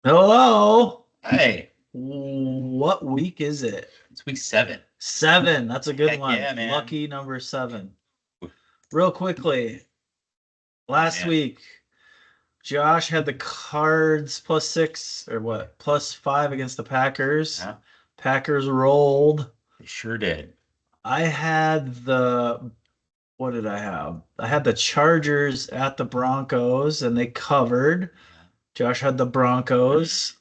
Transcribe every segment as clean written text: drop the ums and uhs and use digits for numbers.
Hello. Hey, What week is it? it's week 7. 7. That's a good Heck one. yeah, man. Lucky number 7. Real quickly, Oh last man. week, Josh had the Cards +6 or what? +5 against the Packers. Yeah, Packers rolled. they sure did. I had what did I have? I had the Chargers at the Broncos and they covered. Yeah. Josh had the Broncos.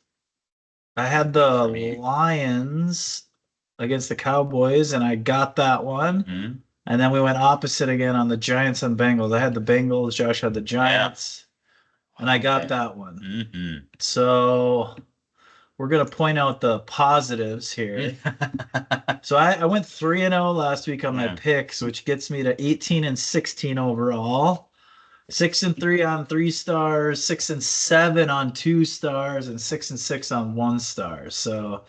I had Good the for me. Lions against the Cowboys, and I got that one. Hmm. And then we went opposite again on the Giants and Bengals. I had the Bengals, Josh had the Yeah. Giants, and I got Okay. that one. Hmm. So we're gonna point out the positives here. So I went 3-0 last week on my Yeah. picks, which gets me to 18-16 overall. 6-3 on 3 stars, 6-7 on 2 stars, and 6-6 on 1 star. So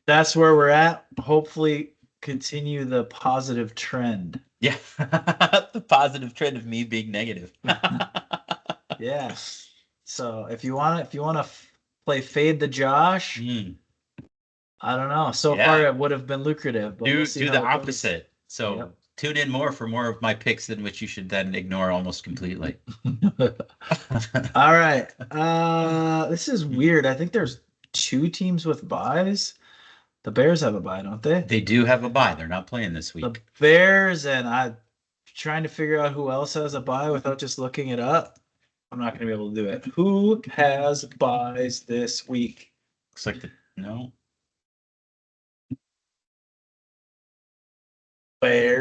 that's where we're at. Hopefully, continue the positive trend. Yeah. The positive trend of me being negative. Yeah. So if you want to play fade the Josh, Mm. I don't know. So far Yeah. it would have been lucrative, but we'll see Do the how it goes. opposite. So Yep. tune in more for more of my picks than which you should then ignore almost completely. All right. This is weird. I think there's 2 teams with buys. The Bears have a buy, don't they? They do have a bye. They're not playing this The week. Bears, and I'm trying to figure out who else has a buy without just looking it up. I'm not going to be able to do it. Who has buys this week? Looks like the no.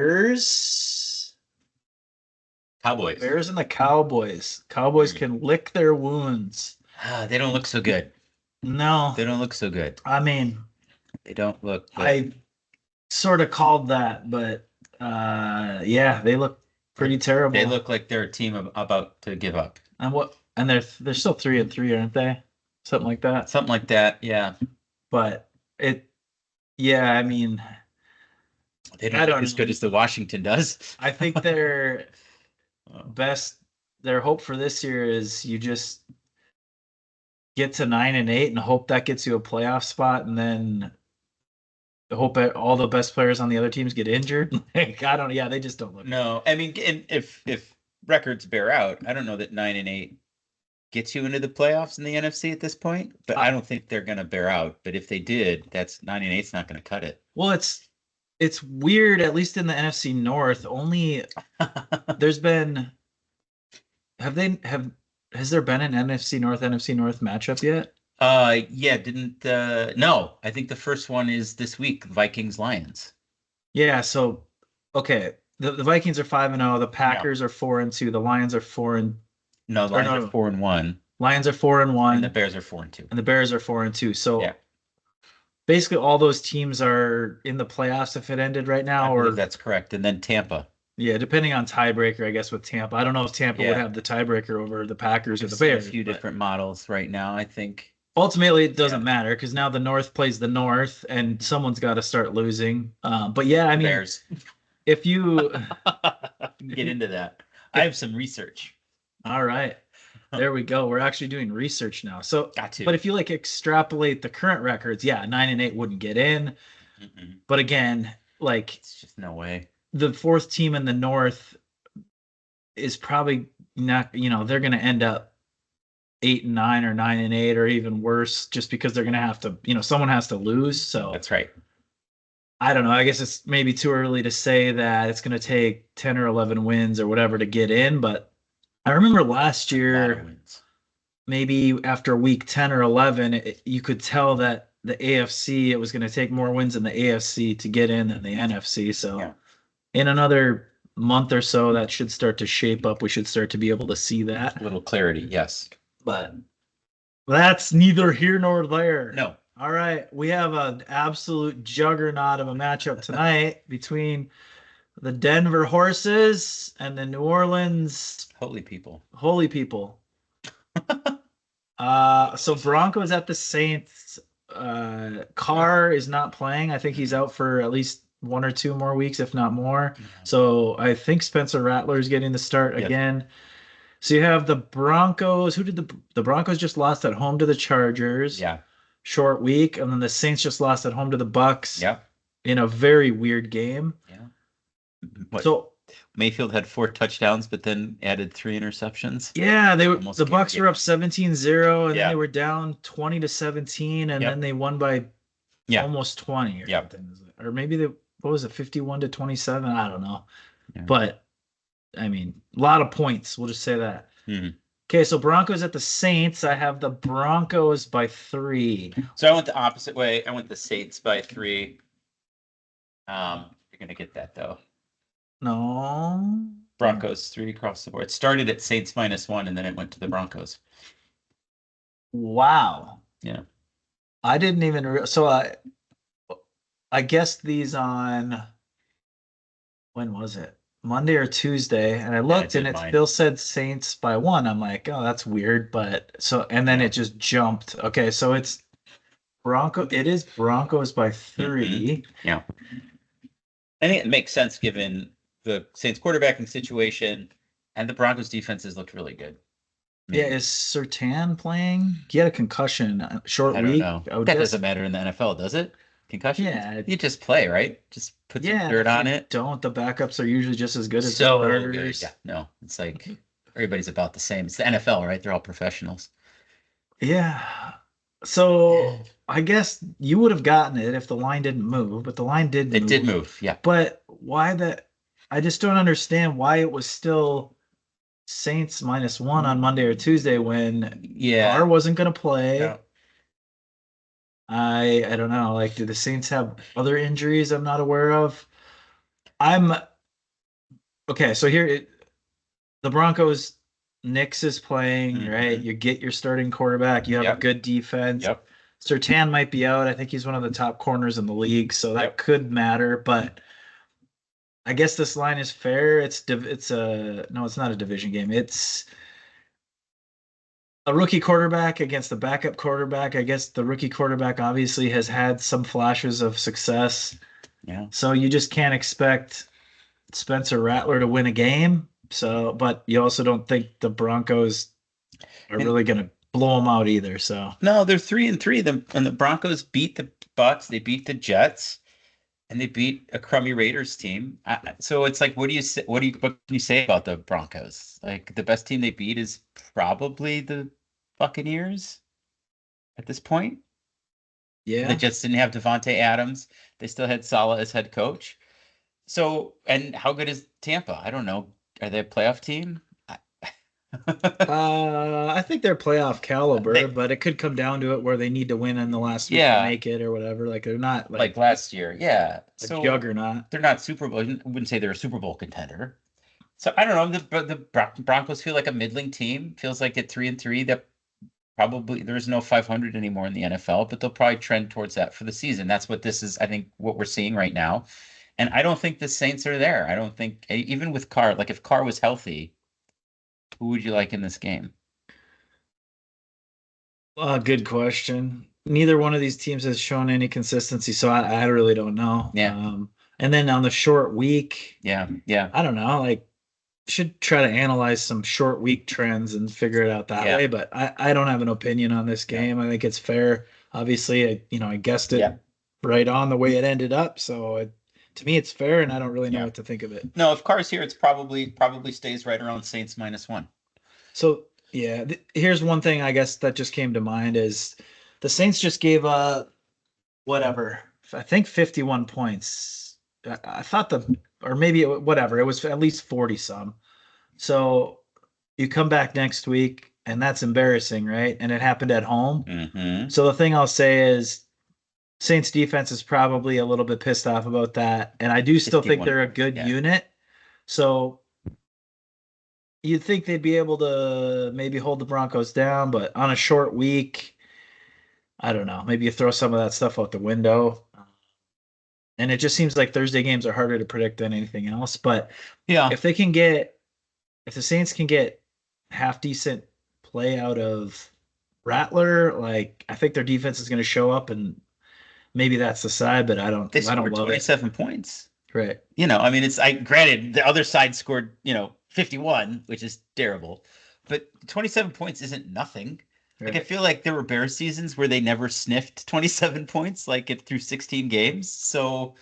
Bears. Cowboys. Bears and the Cowboys. Cowboys Mm. can lick their wounds. They don't look so good. No, They don't look so good. I mean, They don't look good. I sort of called that, but yeah, they look pretty They terrible. look like they're a team about to give up. And they're still 3-3, aren't they? Something like that. Something like that. Yeah. But it, yeah, I mean, They I don't look don't as good know. as the Washington does. I think their Oh, best, their hope for this year is you just get to 9-8 and hope that gets you a playoff spot, and then hope that all the best players on the other teams get injured. Like, I don't. Yeah, they just don't look good. no, I mean, if records bear out, I don't know that 9-8 gets you into the playoffs in the NFC at this point, but I don't think they're going to bear out. But if they did, that's 9-8's not going to cut it. Well, it's weird. At least in the NFC North, only there's been have they have has there been an NFC North matchup yet? Yeah, didn't no, I think the first one is this week, Vikings Lions. Yeah. So okay, the Vikings are 5-0. The Yeah. Packers are 4-2. The Lions are four and No, the or Lions no, are no, 4-1, Lions are four and and the one, Bears are 4-2. and the Bears are 4-2. Yeah, So basically, all those teams are in the playoffs if it ended right I now, believe or that's correct. And then Tampa. yeah, depending on tiebreaker, I guess with Tampa. I don't know if Tampa would Yeah, have the tiebreaker over the Packers or I've the seen a Bears, few but different models right now, I think. ultimately it Yeah, doesn't matter because now the North plays the North, and someone's got to start losing. But yeah, I the mean, Bears. if you, Get into that. I if have some research. all right, there we go. We're actually doing research now. So, Got to. but if you like extrapolate the current records, yeah, 9-8 wouldn't get in. Mm-mm. But again, like It's just no way. the fourth team in the North is probably not, they're going to end up 8-9 or 9-8 or even worse, just because they're going to have to, someone has to lose. So That's right. I don't know. I guess it's maybe too early to say that it's going to take 10 or 11 wins or whatever to get in. But I remember last A lot of year, wins. maybe after week 10 or 11, you could tell that the AFC, it was going to take more wins in the AFC to get in than the NFC. So Yeah. in another month or so, that should start to shape up. We should start to be able to see that. A little clarity, yes. But that's neither here nor there. No. All right. We have an absolute juggernaut of a matchup tonight between the Denver Horses and the New Orleans Holy people. Holy People. So Broncos at the Saints. Carr is not playing. I think he's out for at least 1 or 2 more weeks, if not more. Yeah. So I think Spencer Rattler is getting the start Yes. again. So you have the Broncos. Who did the Broncos just lost at home to the Chargers? Yeah. Short week, and then the Saints just lost at home to the Bucks Yeah. in a very weird game. Yeah. What? So Mayfield had 4 touchdowns, but then added 3 interceptions. yeah, Almost the can't Bucks get- were up 17-0, and then Yeah. they were down 20-17, and Yep. then they won by Yeah. almost 20 or Yep. something. Or maybe what was it, 51-27? I don't know. Yeah. But I mean, a lot of points. We'll just say that. Mhm. Okay, so Broncos at the Saints. I have the Broncos by 3. So I went the opposite way. I went the Saints by 3. You're gonna get that though. No. Broncos 3 across the board. It started at Saints -1, and then it went to the Broncos. Wow. Yeah. I didn't even so I guessed these on, when was it? Monday or Tuesday, and I looked and did it mine. still said Saints by 1. I'm like, oh, that's weird, but so, and then Yeah. it just jumped. Okay, so it is Broncos by 3. Yeah. I think it makes sense given the Saints quarterbacking situation, and the Broncos defenses looked really good. Yeah, is Surtain playing? He had a concussion, short I don't week. know. I would That guess- doesn't matter in the NFL, does it? Concussion? Yeah. You just play, right? Just put some Yeah, dirt if on you it. Don't the backups are usually just as good as the So good. starters? Yeah. No, it's like everybody's about the same. It's the NFL, right? They're all professionals. Yeah. So I guess you would have gotten it if the line didn't move, but the line did It move. did move. Yeah. But why that? I just don't understand why it was still Saints -1 on Monday or Tuesday when Yeah. Carr wasn't going to play. No. I don't know. Like, do the Saints have other injuries I'm not aware of? Okay. So the Broncos, Nix is playing, right? Mhm. You get your starting quarterback. You have a Yep. good defense. Yep. Surtain might be out. I think he's one of the top corners in the league, so that Yep. could matter. But I guess this line is fair. No, it's not a division game. It's a rookie quarterback against a backup quarterback. I guess the rookie quarterback obviously has had some flashes of success, Yeah. so you just can't expect Spencer Rattler to win a game. So, but you also don't think the Broncos are And- really going to blow them out either. So, No, they're 3-3. And the Broncos beat the Bucks, they beat the Jets, and they beat a crummy Raiders team. So it's like, what can you say about the Broncos? Like, the best team they beat is probably the Buccaneers at this point. yeah. The Jets didn't have Devontae Adams. They still had Saleh as head coach. So, and how good is Tampa? I don't know. Are they a playoff team? I think they're playoff caliber, They- but it could come down to it where they need to win in the last week Yeah. to make it or whatever. Like they're not Like last year. Yeah. a So juggernaut. they're not Super Bowl. I wouldn't say they're a Super Bowl contender. So I don't know. The Broncos feel like a middling team. Feels like at 3-3, that probably there's no 500 anymore in the NFL, but they'll probably trend towards that for the season. That's what this is. I think what we're seeing right now. And I don't think the Saints are there. I don't think even with Carr, like if Carr was healthy, who would you like in this game? Good question. Neither one of these teams has shown any consistency, so I really don't know. Yeah. And then on the short week, Yeah. Yeah. I don't know. Like, should try to analyze some short week trends and figure it out that Yeah. way. But I don't have an opinion on this game. I think it's fair. Obviously, I guessed it Yeah. right on the way it ended up. So to me, it's fair, and I don't really know Yeah. what to think of it. No, if Carr's here, it's probably stays right around Saints -1. So yeah, here's one thing I guess that just came to mind is the Saints just gave whatever, I think 51 points. I thought or maybe whatever, it was at least 40 some. So you come back next week and that's embarrassing, right? And it happened at home. Mm-hmm. So the thing I'll say is Saints defense is probably a little bit pissed off about that. And I do still think 51 they're a points, good yeah. unit. So you'd think they'd be able to maybe hold the Broncos down, but on a short week, I don't know. Maybe you throw some of that stuff out the window. And it just seems like Thursday games are harder to predict than anything else. But Yeah. if the Saints can get half decent play out of Rattler, like I think their defense is going to show up, and maybe that's the side. But I don't They love scored it. 27 points. Right. I mean, granted the other side scored, 51, which is terrible. but 27 points isn't nothing. Like I Right. feel like there were Bears seasons where they never sniffed 27 points, like it through 16 games. So,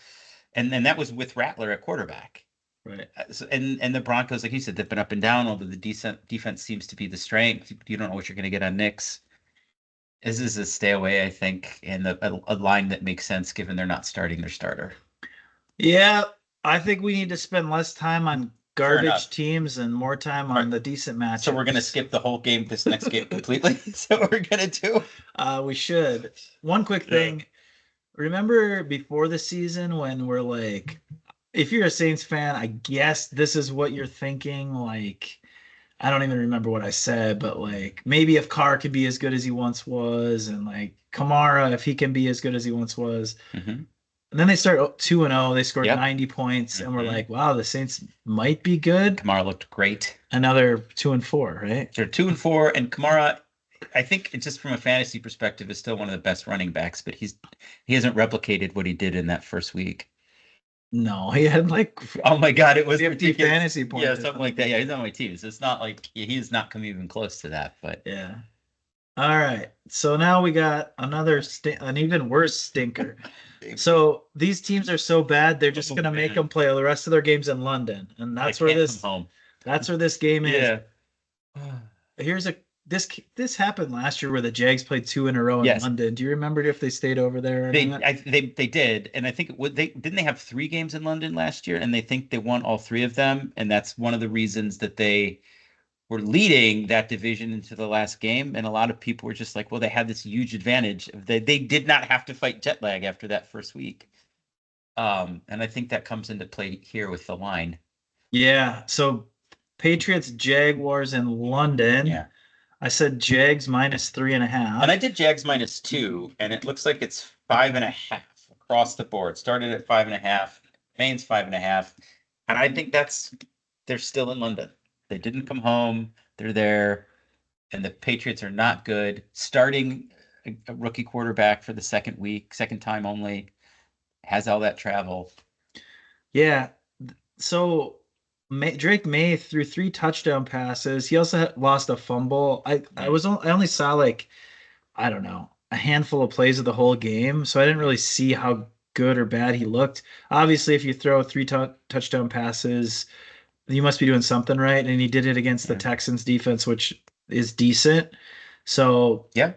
and then that was with Rattler at quarterback. Right. And the Broncos, like you said, they've been up and down. Although the decent defense seems to be the strength, you don't know what you're going to get on Knicks. This is a stay away, I think, and a line that makes sense given they're not starting their starter. Yeah, I think we need to spend less time on Fair garbage enough. teams and more time on Right. the decent So we're going to matchups. skip the whole game, this next game completely. So we're going to do. We should. One quick thing. Remember before the season when we're like, if you're a Saints fan, I guess this is what you're thinking. Like, I don't even remember what I said, but like maybe if Carr could be as good as he once was, and like Kamara, if he can be as good as he once was. Mm-hmm. And then they start 2-0. They scored Yep. 90 points, and we're Mhm. like, wow, the Saints might be good. Kamara looked great. Another 2-4, right? So 2-4, and Kamara, I think just from a fantasy perspective, is still one of the best running backs, but he hasn't replicated what he did in that first week. No, he had like Oh my God, it was 50 ridiculous. fantasy points. Yeah, something like that. Yeah, he's on my team. So it's not like he's not come even close to that, but Yeah. All right. So now we got an even worse stinker. So these teams are so bad, they're just gonna make them play the rest of their games in London, and I that's where can't this come home. that's where this game is. Yeah. Here's a this happened last year where the Jags played 2 in a row in Yes. London. Do you remember if they stayed over there or not? They did, and I think they have 3 games in London last year, and they think they won all 3 of them, and that's one of the reasons that they were leading that division into the last game. And a lot of people were just like, well, they had this huge advantage. They did not have to fight jet lag after that first week. And I think that comes into play here with the line. Yeah. So Patriots Jaguars in London. Yeah. I said Jags -3.5. And I did Jags -2, and it looks like it's 5.5 across the board. Started at 5.5, Maine's 5.5. And I think they're still in London. They didn't come home. They're there. And the Patriots are not good. Starting a rookie quarterback for the second time only, has all that travel. Yeah. So Drake May threw 3 touchdown passes. He also lost a fumble. I only saw like, I don't know, a handful of plays of the whole game, so I didn't really see how good or bad he looked. Obviously, if you throw 3 touchdown passes, you must be doing something right, and he did it against the Texans defense, which is decent. So yeah,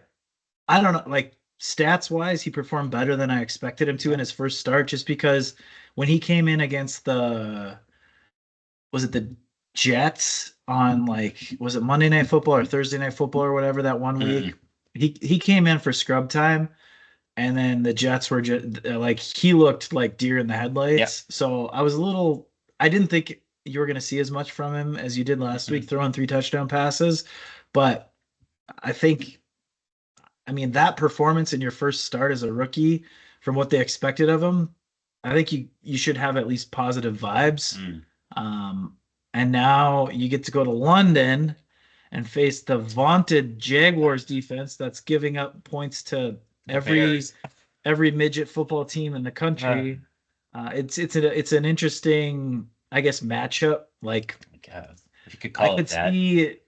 I don't know, like stats wise, he performed better than I expected him to in his first start, just because when he came in against was it the Jets on like, was it Monday Night Football or Thursday Night Football or whatever that one week? He came in for scrub time, and then the Jets were just like, he looked like deer in the headlights. Yep. So I didn't think you were going to see as much from him as you did last week, throwing 3 touchdown passes. But I mean, that performance in your first start as a rookie, from what they expected of him, I think you should have at least positive vibes. And now you get to go to London and face the vaunted Jaguars defense that's giving up points to every midget football team in the country. It's an interesting, I guess, matchup. Like, if you could call it that.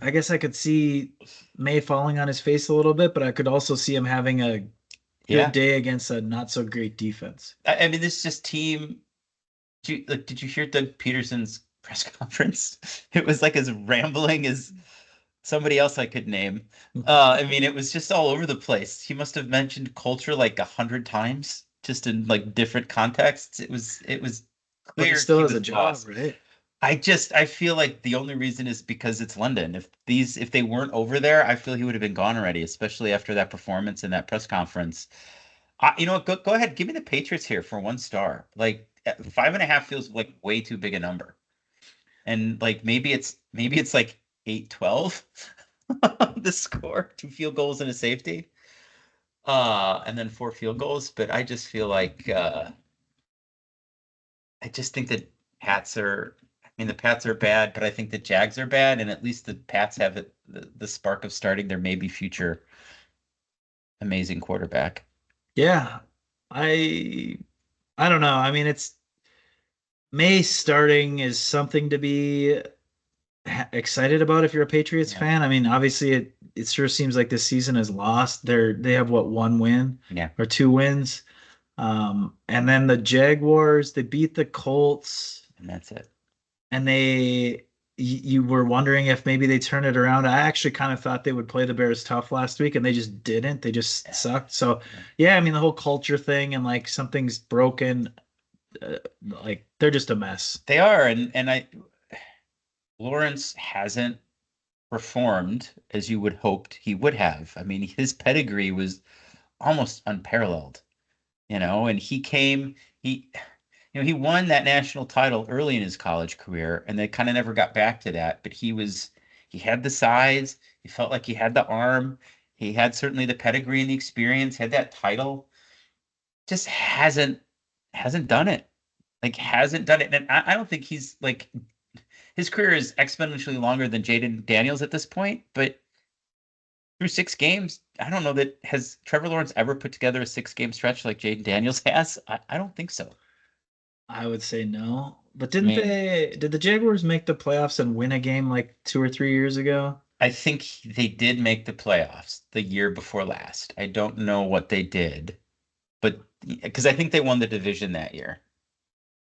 I guess I could see May falling on his face a little bit, but I could also see him having a good day against a not so great defense. I mean, this just team. Did you hear Doug Peterson's press conference? It was like as rambling as somebody else I could name. I mean, it was just all over the place. He must have mentioned culture like 100 times, just in like different contexts. It was clear he still has a job, right? I feel like the only reason is because it's London. If they weren't over there, I feel he would have been gone already, especially after that performance in that press conference. You know what? Go ahead. Give me the Patriots here for 1 star. Like 5.5 feels like way too big a number. And like maybe it's like 8-12 the score, 2 field goals and a safety. And then 4 field goals. But I just feel like I just think that the Pats are bad, but I think the Jags are bad, and at least the Pats have the spark of starting their maybe future amazing quarterback. Yeah. I don't know. I mean, it's May starting is something to be excited about if you're a Patriots Yeah. fan. I mean, obviously it sure seems like this season is lost. They have what, one win Yeah. or two wins. And then the Jaguars, they beat the Colts, And that's it. and you were wondering if maybe they turn it around. I actually kind of thought they would play the Bears tough last week, and they just didn't. They just sucked. So Yeah. yeah, I mean the whole culture thing and like something's broken. Like they're just a mess. They are, and Lawrence hasn't performed as you would hoped he would have. I mean, his pedigree was almost unparalleled, and he he won that national title early in his college career, and they kind of never got back to that. But he had the size, he felt like he had the arm, he had certainly the pedigree and the experience, had that title, just hasn't done it. Like hasn't done it. And I don't think he's like his career is exponentially longer than Jaden Daniels at this point, but through 6 games, I don't know that has Trevor Lawrence ever put together a 6 game stretch like Jaden Daniels has. I don't think so. I would say no. But I mean, did the Jaguars make the playoffs and win a game like 2 or 3 years ago? I think they did make the playoffs the year before last. I don't know what they did, but because I think they won the division that year.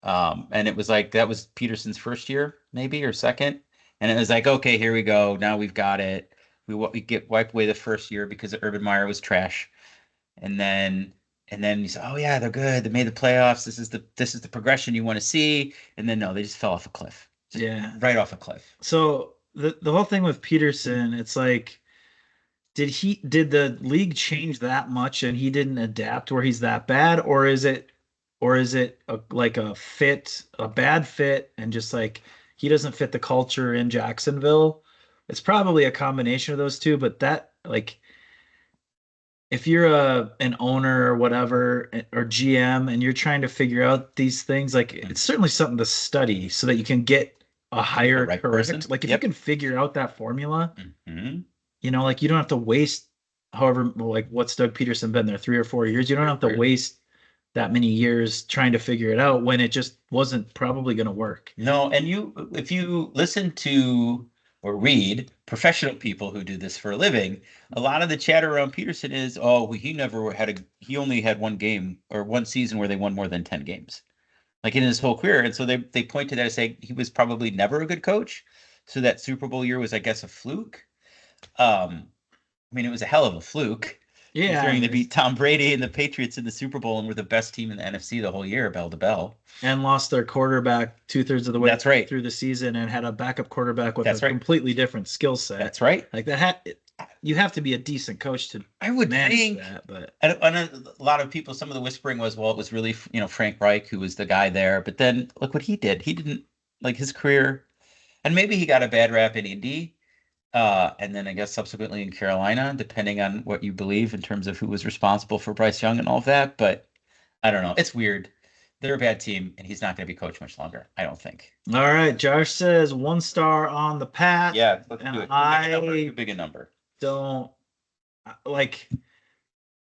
And it was like that was Peterson's first year, maybe or second. And it was like, okay, here we go. Now we've got it. We get wiped away the first year because Urban Meyer was trash. And then you say, oh yeah, they're good. They made the playoffs. This is the progression you want to see. And then no, they just fell off a cliff. Just Yeah. right off a cliff. So the whole thing with Peterson, it's like, did the league change that much and he didn't adapt where he's that bad, or is it like a bad fit, and just like he doesn't fit the culture in Jacksonville? It's probably a combination of those two, but that like if you're an owner or whatever or GM and you're trying to figure out these things, like it's certainly something to study so that you can get a The higher right person. correct. Like if you Yep. can figure out that formula, Hmm. like you don't have to waste however, like what's Doug Peterson been there, 3 or 4 years. You don't have to waste that many years trying to figure it out when it just wasn't probably going to work. No, and if you listen to or read professional people who do this for a living, a lot of the chatter around Peterson is, oh, he only had one game or one season where they won more than 10 games, like in his whole career. And so they point to that and say he was probably never a good coach. So that Super Bowl year was, I guess, a fluke. I mean, it was a hell of a fluke Yeah, I considering they mean, beat Tom Brady and the Patriots in the Super Bowl and were the best team in the NFC the whole year, bell to bell. and lost their quarterback 2/3 of the way That's right. through the season and had a backup quarterback with a That's right. completely different skill set. That's right. Like that, you have to be a decent coach to I would manage think, that. But and a lot of people, some of the whispering was, well, it was really, Frank Reich who was the guy there. But then look what he did. He didn't like his career, and maybe he got a bad rap in Indy, and then I guess subsequently in Carolina, depending on what you believe in terms of who was responsible for Bryce Young and all of that. But I don't know. It's weird. They're a bad team, and he's not going to be coached much longer. I don't think. all right, Josh says 1 star on the Pats, Yeah, let's and do it. I Too big a number. don't like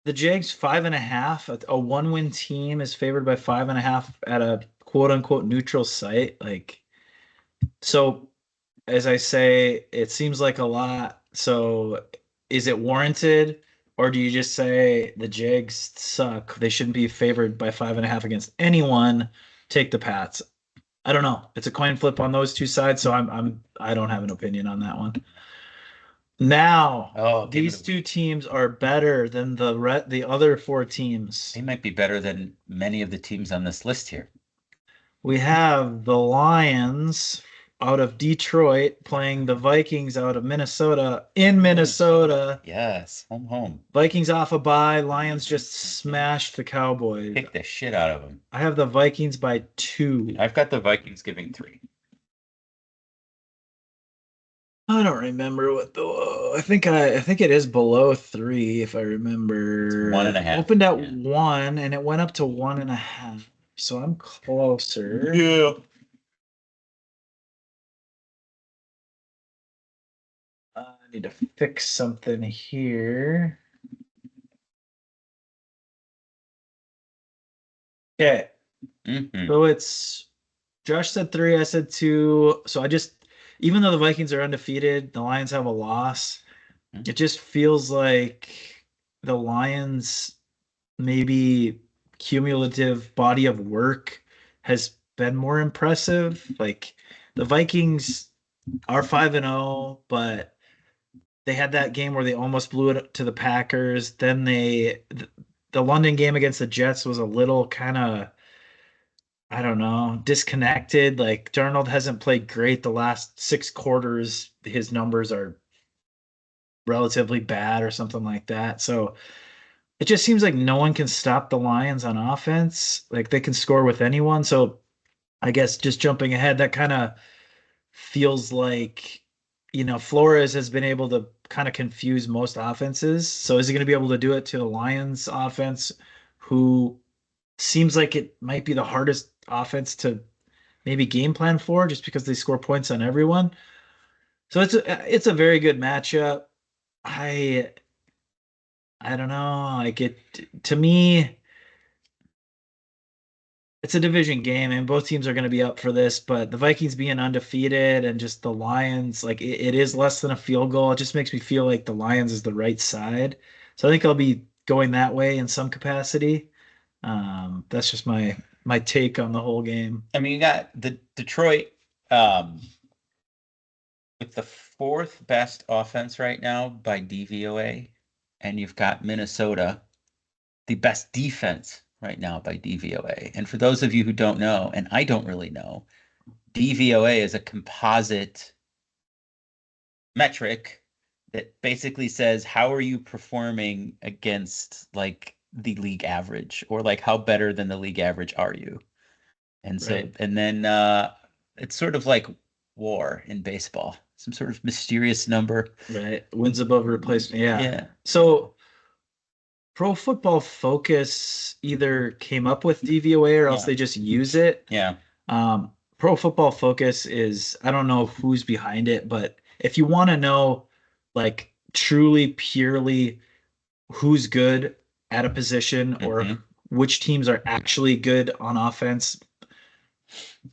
the Jags 5.5. A 1-win team is favored by 5.5 at a quote unquote neutral site. Like, so as I say, it seems like a lot. So is it warranted? Or do you just say the Jags suck? They shouldn't be favored by 5.5 against anyone. Take the Pats. I don't know. It's a coin flip on those two sides, so I don't have an opinion on that one. Now, Oh, these two teams are better than the other four teams. They might be better than many of the teams on this list here. We have the Lions out of Detroit playing the Vikings out of Minnesota in Minnesota. Yes, home. Vikings off a bye. Lions just smashed the Cowboys. Kick the shit out of them. I have the Vikings by 2. I've got the Vikings giving 3. I don't remember what the. I think it is below 3 if I remember. It's 1.5. Opened at 1 and it went up to 1.5. So I'm closer. Yeah. I need to fix something here. Okay. Mm-hmm. So it's Josh said 3, I said 2. So I just even though the Vikings are undefeated, the Lions have a loss. Mhm. It just feels like the Lions maybe cumulative body of work has been more impressive. Like the Vikings are 5-0, but they had that game where they almost blew it to the Packers. Then the London game against the Jets was a little kind of, I don't know, disconnected. Like Darnold hasn't played great the last 6 quarters. His numbers are relatively bad or something like that. So it just seems like no one can stop the Lions on offense. Like they can score with anyone. So I guess just jumping ahead, that kind of feels like, Flores has been able to kind of confuse most offenses. So is he going to be able to do it to the Lions offense, who seems like it might be the hardest offense to maybe game plan for just because they score points on everyone. So it's a very good matchup. I I don't know. Like to me, it's a division game, and both teams are going to be up for this. But the Vikings being undefeated and just the Lions, like it is less than a field goal. It just makes me feel like the Lions is the right side. So I think I'll be going that way in some capacity. That's just my take on the whole game. I mean, you got the Detroit um, with the fourth best offense right now by DVOA, and you've got Minnesota, the best defense right now by DVOA. And for those of you who don't know, and I don't really know, DVOA is a composite metric that basically says how are you performing against like the league average, or like how better than the league average are you? And so, Right. and then it's sort of like war in baseball, some sort of mysterious number. Right. Wins above replacement. Yeah. Yeah. So Pro Football Focus either came up with DVOA or else Yeah. they just use it. Yeah. Pro Football Focus is, I don't know who's behind it, but if you want to know, like, truly, purely who's good at a position or Mhm. which teams are actually good on offense,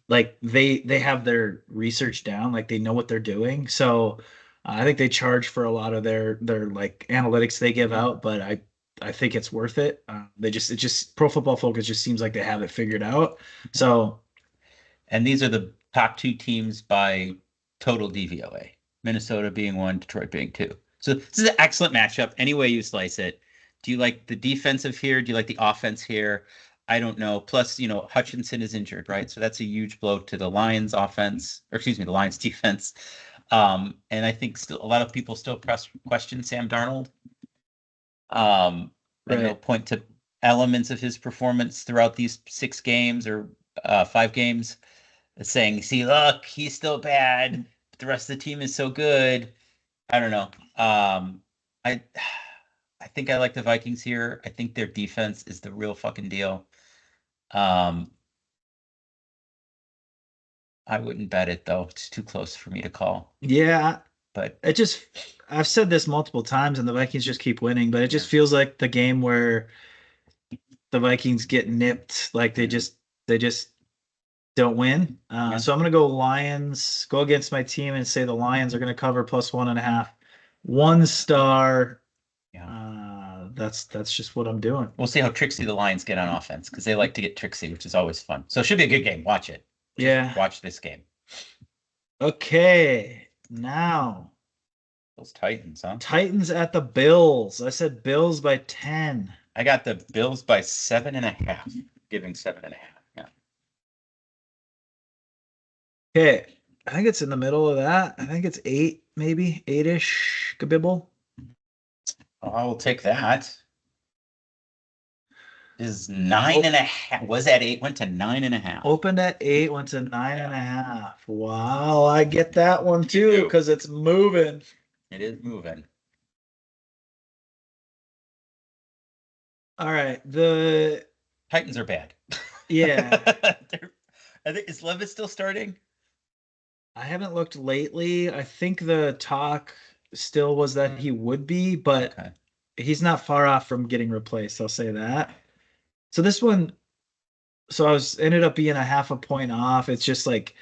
like they have their research down, like they know what they're doing. So I think they charge for a lot of their like analytics they give out, but I think it's worth it. It just Pro Football Focus just seems like they have it figured out. So And these are the top two teams by total DVOA. Minnesota being one, Detroit being two. So this is an excellent matchup. Any way you slice it. Do you like the defensive here? Do you like the offense here? I don't know. Plus, Hutchinson is injured, right? So that's a huge blow to the Lions offense, or excuse me, the Lions defense. And I think still a lot of people still question Sam Darnold. And they'll right. point to elements of his performance throughout these 6 games or 5 games, saying, "See, look, he's still bad, but the rest of the team is so good." I don't know. I I think I like the Vikings here. I think their defense is the real fucking deal. Um, I wouldn't bet it though. It's too close for me to call. Yeah, But it just I've said this multiple times and the Vikings just keep winning, but it yeah, just feels like the game where the Vikings get nipped, like they just don't win. yeah, So I'm gonna go Lions, go against my team and say the Lions are gonna cover +1.5. 1 star. yeah. That's just what I'm doing. We'll see how tricksy the Lions get on offense because they like to get tricksy, which is always fun. So it should be a good game. Watch it. Just Yeah. watch this game. Okay. Now Those Titans, huh? Titans at the Bills. I said Bills by 10. I got the Bills by 7.5, giving 7.5. Yeah. Okay. I think it's in the middle of that. I think it's 8, maybe 8-ish. Kabibble. I will take that. Is 9.5. Was at 8, went to 9.5. Opened at 8, went to 9.5. Wow, I get that one too because it's moving. It is moving. All right. The Titans are bad. Yeah, I think is Levis still starting? I haven't looked lately. I think the talk still was that he would be, but Okay. he's not far off from getting replaced. I'll say that. So this one, so I was ended up being a half a point off. It's just like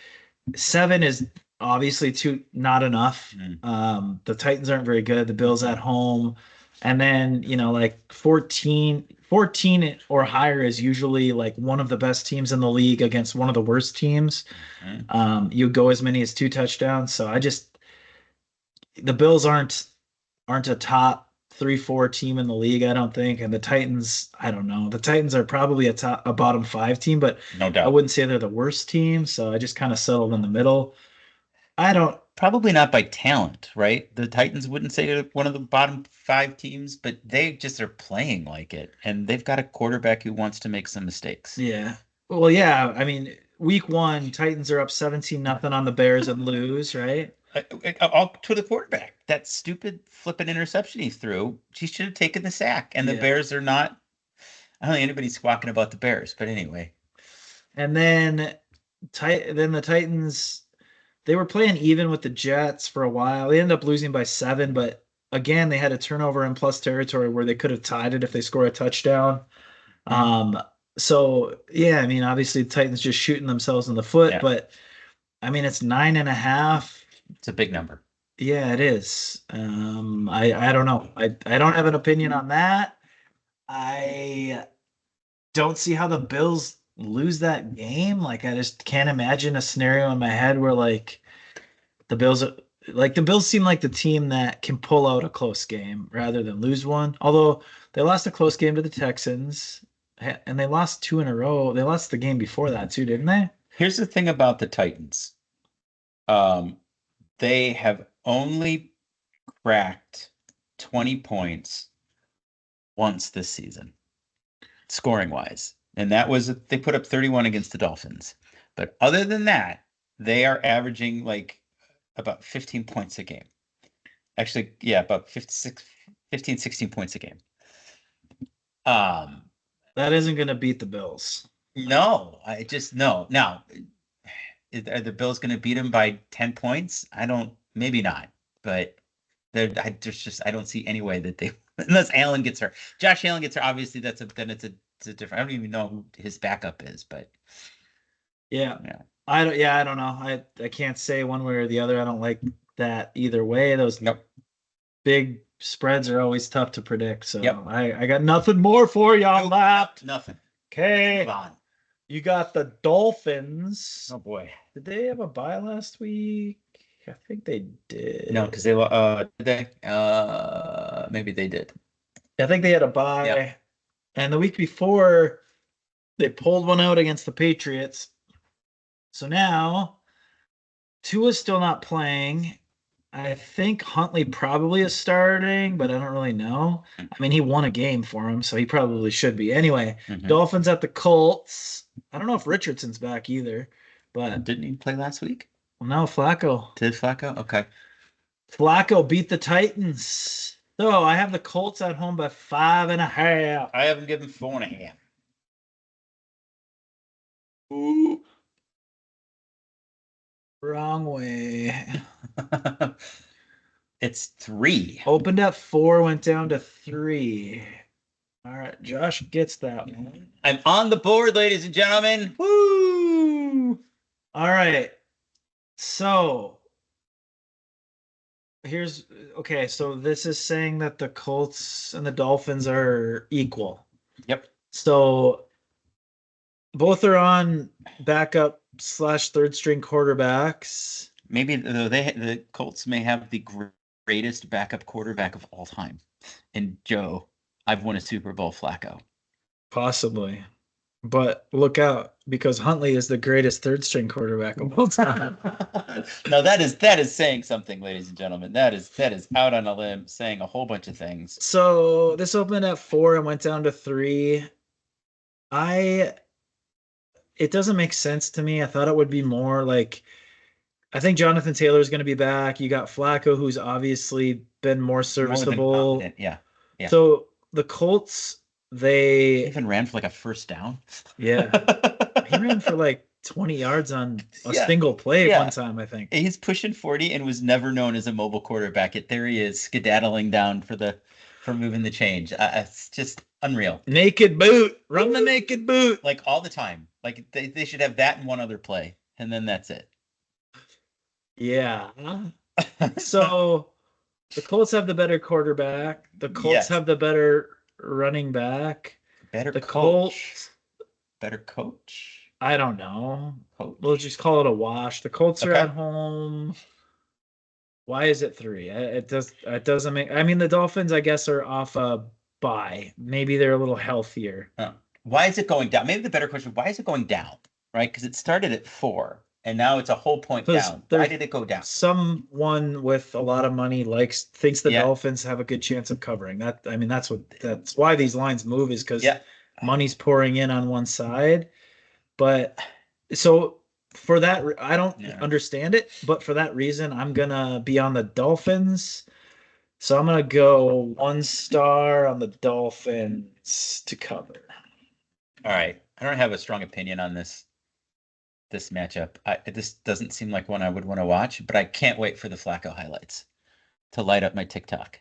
7 is obviously not enough. The Titans aren't very good. The Bills at home. And then, like 14 or higher is usually like one of the best teams in the league against one of the worst teams. You go as many as 2 touchdowns. So the Bills aren't a top 3, 4 team in the league, I don't think. And the Titans, I don't know. The Titans are probably a bottom 5 team, but No I doubt. wouldn't say they're the worst team. So I just kind of settled in the middle. I don't. Probably not by talent, right? The Titans wouldn't say they're one of the bottom 5 teams, but they just are playing like it, and they've got a quarterback who wants to make some mistakes. Yeah. Well, yeah. I mean, week 1, Titans are up 17-0 on the Bears and lose, right? All to the quarterback. That stupid flipping interception he threw, he should have taken the sack. And the Yeah. Bears are not. I don't think anybody's squawking about the Bears, but anyway. And then the Titans, they were playing even with the Jets for a while. They ended up losing by 7, but again, they had a turnover in plus territory where they could have tied it if they score a touchdown. So yeah, I mean, obviously the Titans just shooting themselves in the foot, Yeah. but I mean, it's 9.5. It's a big number. Yeah, it is. I don't know. I don't have an opinion on that. I don't see how the Bills lose that game. Like, I just can't imagine a scenario in my head where like the Bills seem like the team that can pull out a close game rather than lose one. Although they lost a close game to the Texans and they lost 2 in a row. They lost the game before that too, didn't they? Here's the thing about the Titans. They have only cracked 20 points once this season, scoring wise. And that was, they put up 31 against the Dolphins. But other than that, they are averaging like about 15 points a game. Actually, yeah, about 15, 16 points a game. That isn't going to beat the Bills. No, no. Now, are the Bills going to beat them by 10 points? Maybe not, but I don't see any way that they, unless Allen gets hurt. Josh Allen gets hurt. Obviously, it's a different. I don't even know who his backup is, but yeah. I don't know. I can't say one way or the other. I don't like that either way. Those big spreads are always tough to predict. So I got nothing more for you on that. Nothing. Okay. Move on. You got the Dolphins. Oh boy. Did they have a bye last week? I think they did. No, because maybe they did. I think they had a bye. And the week before they pulled one out against the Patriots. So now Tua's still not playing. I think Huntley probably is starting, but I don't really know. I mean, he won a game for him, so he probably should be. Anyway, Dolphins at the Colts. I don't know if Richardson's back either, but didn't he play last week? Well, no, Flacco. Did Flacco? Okay. Flacco beat the Titans. So I have the Colts at home by 5.5. I have them given 4.5. Ooh. Wrong way. It's 3. Opened at 4, went down to 3. All right, Josh gets that one. I'm on the board, ladies and gentlemen. Woo! All right. So so this is saying that the Colts and the Dolphins are equal. Yep. So both are on backup / third string quarterbacks. Maybe the Colts may have the greatest backup quarterback of all time. And Joe, I've won a Super Bowl, Flacco. Possibly. But look out, because Huntley is the greatest third string quarterback of all time. No, that is saying something, ladies and gentlemen. That is out on a limb, saying a whole bunch of things. So this opened at 4 and went down to 3. It doesn't make sense to me. I thought it would be more like, I think Jonathan Taylor is going to be back. You got Flacco, who's obviously been more serviceable. Yeah. So the Colts, they even ran for like a first down. Yeah. He ran for like 20 yards on a single play one time, I think. He's pushing 40 and was never known as a mobile quarterback. Yet there he is, skedaddling down for moving the change. It's just unreal. Naked boot. Run the naked boot. Like all the time. Like they should have that in one other play, and then that's it. Yeah. So the Colts have the better quarterback. The Colts Yes, have the better running back. better The coach, Colts, better coach, I don't know. We'll coach. just call it a wash. The Colts are Okay. at home. Why is it three? It doesn't make. I mean, the Dolphins, I guess, are off a bye. Maybe they're a little healthier Why is it going down? Maybe the better question, why is it going down? Right? Because it started at 4 and now it's a whole point because down. Why there's did it go down? someone with a lot of money thinks the Yeah. Dolphins have a good chance of covering. I mean, that's why these lines move is because Yeah. money's pouring in on one side. But so for that, I don't Yeah. understand it, but for that reason, I'm gonna be on the Dolphins. So I'm gonna go 1 star on the Dolphins to cover. All right. I don't have a strong opinion on this matchup. This doesn't seem like one I would want to watch, but I can't wait for the Flacco highlights to light up my TikTok.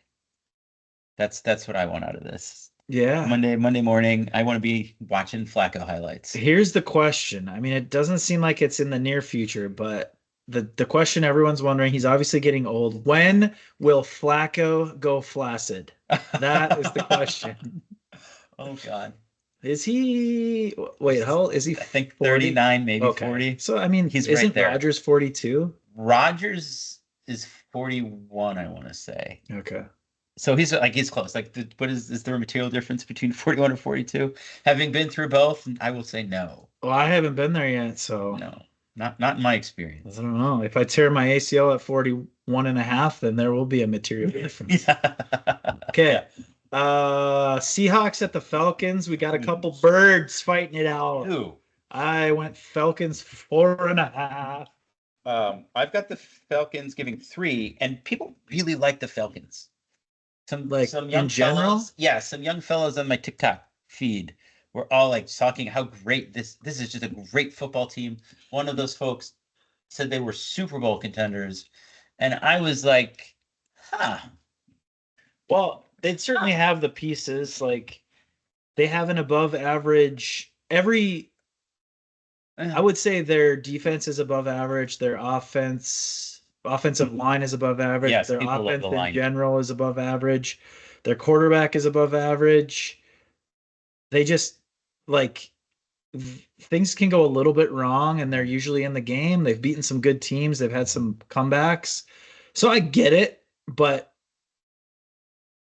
That's what I want out of this. Yeah. Monday morning, I want to be watching Flacco highlights. Here's the question. I mean, it doesn't seem like it's in the near future, but the question everyone's wondering, he's obviously getting old. When will Flacco go flaccid? That is the question. Oh God. Is he wait, how old is he? I think 40? 39, maybe Okay. 40. So I mean, He's right isn't there. Rodgers 42? Rodgers is 41, I want to say. Okay. So he's close. Like, what is there a material difference between 41 and 42? Having been through both, I will say no. Well, I haven't been there yet, so No, not in my I experience. don't know. If I tear my ACL at 41 and a half, then there will be a material difference. Okay. Seahawks at the Falcons. We got a couple birds fighting it out. Who? I went Falcons 4.5. I've got the Falcons giving 3, and people really like the Falcons. Some Like, young in general? fellows, yeah, some young fellows on my TikTok feed were all like talking how great this is, just a great football team. One of those folks said they were Super Bowl contenders, and I was like, huh. Well, they'd certainly have the pieces. Like, they have an above average. I would say their defense is above average. Their offensive line is above average. Yes, Their people love offense the in line. general is above average. Their quarterback is above average. They just like things can go a little bit wrong, and they're usually in the game. They've beaten some good teams. They've had some comebacks. So I get it, but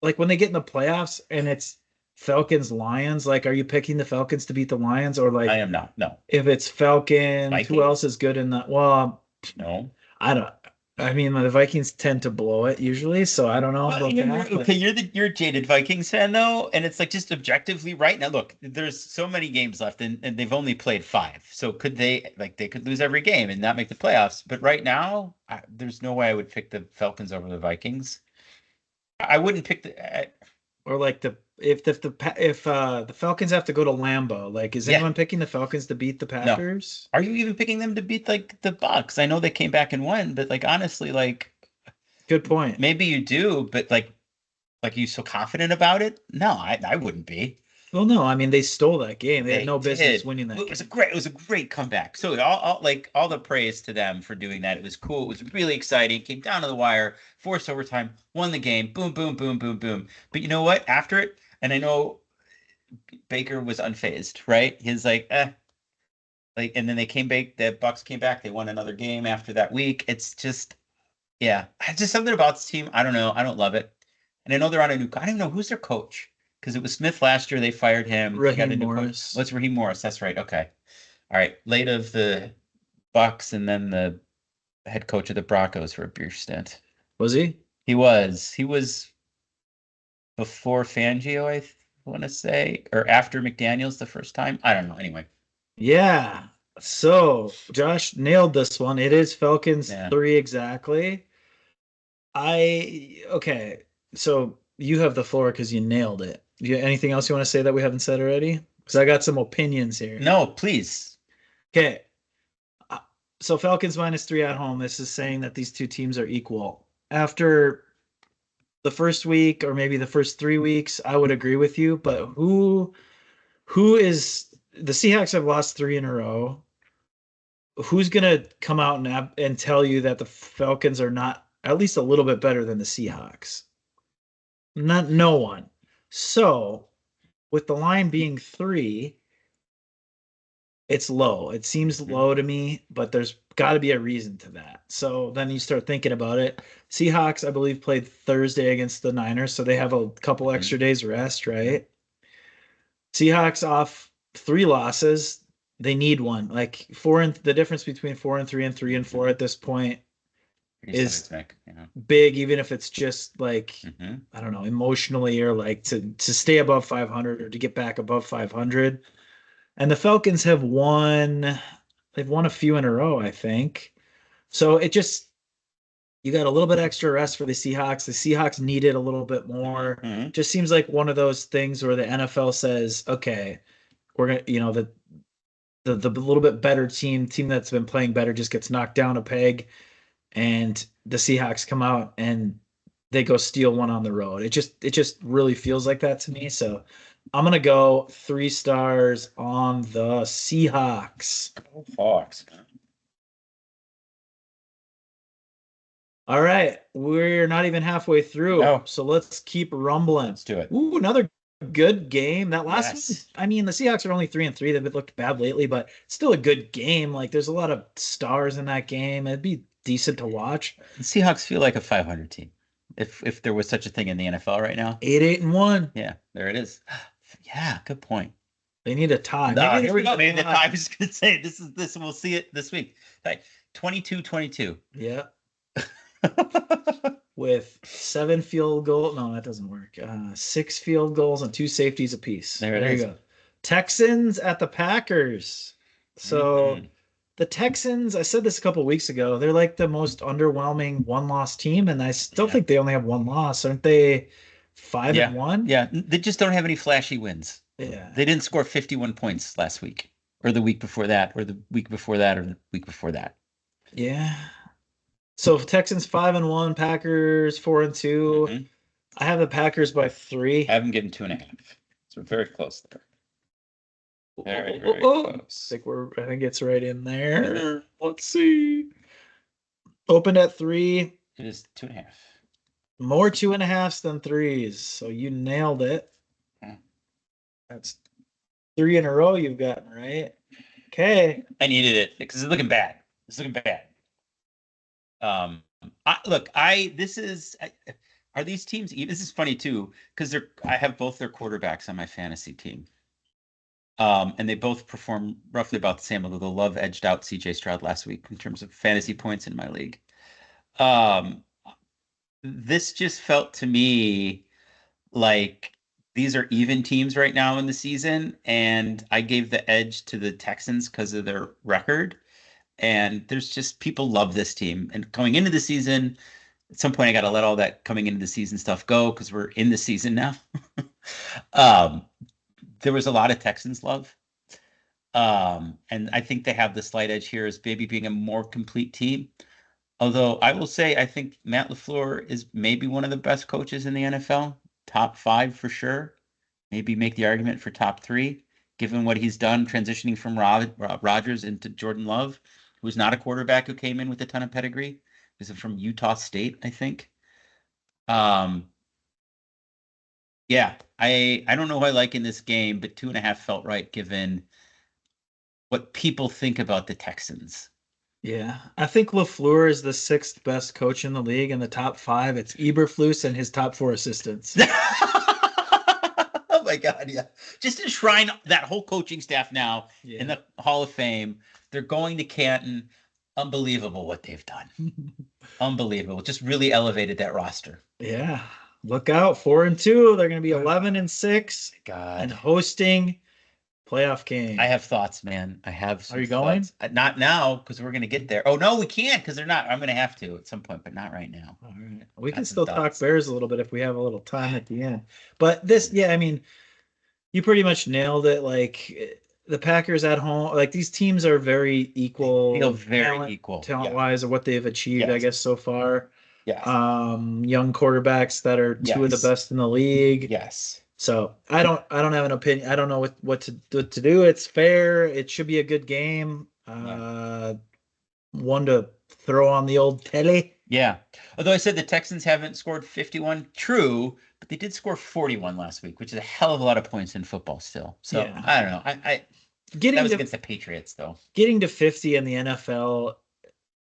like when they get in the playoffs and it's Falcons Lions, like are you picking the Falcons to beat the Lions or like I am not. No, if it's Falcons, Vikings? who else is good in that? Well, no. I don't. I mean, the Vikings tend to blow it usually, so I don't know Well, about that. But okay, you're a jaded Vikings fan though, and it's like just objectively right now. Look, there's so many games left, and they've only played 5. So could they could lose every game and not make the playoffs? But right now, there's no way I would pick the Falcons over the Vikings. I wouldn't pick the. or like if the Falcons have to go to Lambeau, like is Yeah. anyone picking the Falcons to beat the Packers? Are you even picking them to beat like the Bucks? I know they came back and won, but like honestly, like Good point. maybe you do, but like are you so confident about it? No, I wouldn't be. Well, no, I mean they stole that game. They had They no business did. winning that It was game. it was a great comeback. So all the praise to them for doing that. It was cool. It was really exciting. Came down to the wire, forced overtime, won the game. Boom, boom, boom, boom, boom. But you know what? After it, and I know Baker was unfazed, right? He's like, like, and then they came back. The Bucks came back. They won another game after that week. It's just, yeah, just something about this team. I don't know. I don't love it. And I know they're on a new. I don't even know who's their coach because it was Smith last year. They fired him. They got Raheem a new coach. Morris. What's Raheem Morris? That's right. Okay. All right. Late of the Bucks and then the head coach of the Broncos for a brief stint. Was he? He was before Fangio, I want to say, or after McDaniels the first time. I don't know. Anyway. Yeah. So Josh nailed this one. It is Falcons Yeah. 3 exactly. Okay. So you have the floor because you nailed it. Anything else you want to say that we haven't said already? Because I got some opinions here. No, please. Okay. So Falcons -3 at home. This is saying that these two teams are equal. After the first week or maybe the first 3 weeks, I would agree with you. But who is the Seahawks have lost 3 in a row. who's gonna come out and tell you that the Falcons are not at least a little bit better than the Seahawks? Not no one. So with the line being 3, it's low. It seems low to me, but there's got to be a reason to that. So then you start thinking about it. Seahawks, I believe, played Thursday against the Niners, so they have a couple extra days rest, right? Seahawks off 3 losses. They need one. Like the difference between 4-3 and 3-4 at this point is big, even if it's just like I don't know, emotionally or like to stay above 500 or to get back above 500. And the Falcons have they've won a few in a row, I think. So you got a little bit extra rest for the Seahawks. The Seahawks needed a little bit more. Just seems like one of those things where the NFL says, okay, we're going to, the little bit better team that's been playing better just gets knocked down a peg, and the Seahawks come out and they go steal one on the road. It just really feels like that to me. So I'm gonna go 3 stars on the Seahawks. Hawks. All right, we're not even halfway through, so let's keep rumbling. Let's do it. Ooh, another good game. That last one, I mean, the Seahawks are only 3-3. They've looked bad lately, but still a good game. Like, there's a lot of stars in that game. It'd be decent to watch. The Seahawks feel like a 500 team, if there was such a thing in the NFL right now. 8-1. Yeah, there it is. Yeah, good point. They need a tie. Here we go. Maybe the tie. I was going to say this. We'll see it this week. 22-22. Yeah. With 7 field goals. No, that doesn't work. 6 field goals and 2 safeties apiece. There you go. Texans at the Packers. So the Texans, I said this a couple of weeks ago, they're like the most underwhelming one-loss team, and I still think they only have 1 loss. Aren't they 5-1? Yeah, they just don't have any flashy wins. Yeah. They didn't score 51 points last week, or the week before that, or the week before that, or the week before that. Yeah. So Texans 5-1, Packers 4-2. I have the Packers by 3. I have them getting 2.5. So very close there. Very close. I think it's right in there. Let's see. Opened at 3. It is 2.5. More 2.5s than 3s. So you nailed it. That's 3 in a row you've gotten right. Okay. I needed it because it's looking bad. It's looking bad. Are these teams even? This is funny too, because I have both their quarterbacks on my fantasy team. And they both perform roughly about the same, although the Love edged out CJ Stroud last week in terms of fantasy points in my league. This just felt to me like these are even teams right now in the season, and I gave the edge to the Texans because of their record. And there's just people love this team. And going into the season, at some point I got to let all that coming into the season stuff go because we're in the season now. There was a lot of Texans love. And I think they have the slight edge here as maybe being a more complete team. Although I will say, I think Matt LaFleur is maybe one of the best coaches in the NFL. Top 5 for sure. Maybe make the argument for top 3, given what he's done transitioning from Rodgers into Jordan Love, who's not a quarterback who came in with a ton of pedigree. He's from Utah State, I think. Yeah, I don't know who I like in this game, but 2.5 felt right given what people think about the Texans. Yeah, I think LaFleur is the 6th best coach in the league. In the top 5, it's Eberflus and his top 4 assistants. Oh my God, yeah. Just enshrine that whole coaching staff now in the Hall of Fame. They're going to Canton. Unbelievable what they've done. Unbelievable. Just really elevated that roster. Yeah. Look out. 4-2. They're going to be 11-6. God. And hosting playoff game. I have thoughts, man. I have some Are you going? Thoughts. Not now, because we're going to get there. Oh, no, we can't, because they're not. I'm going to have to at some point, but not right now. All right. We can still talk Bears a little bit if we have a little time at the end. But I mean, you pretty much nailed it. Like, the Packers at home, like, these teams are very equal. Feel very equal. Talent-wise, or what they've achieved, I guess, so far. Yes. Young quarterbacks that are 2 of the best in the league. Yes. So I don't have an opinion. I don't know what to do. It's fair. It should be a good game. One to throw on the old telly. Yeah. Although I said the Texans haven't scored 51, true, but they did score 41 last week, which is a hell of a lot of points in football still. So Yeah. I don't know. I Getting that was to against the Patriots though. getting to 50 in the NFL,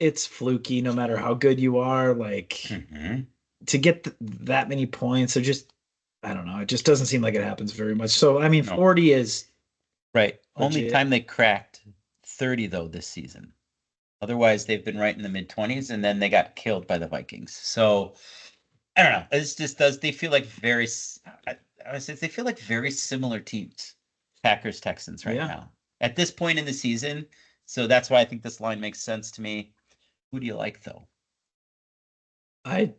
it's fluky no matter how good you are. Like Mhm. to get that many points, or just I don't know. It just doesn't seem like it happens very much. So I mean, No. 40 is Right. Only legit. time they cracked 30 though this season. Otherwise, they've been right in the mid-20s, and then they got killed by the Vikings. So I don't know. It just does. They feel like very. I would say they feel like very similar teams, Packers Texans right Yeah. now at this point in the season. So that's why I think this line makes sense to me. Who do you like though? I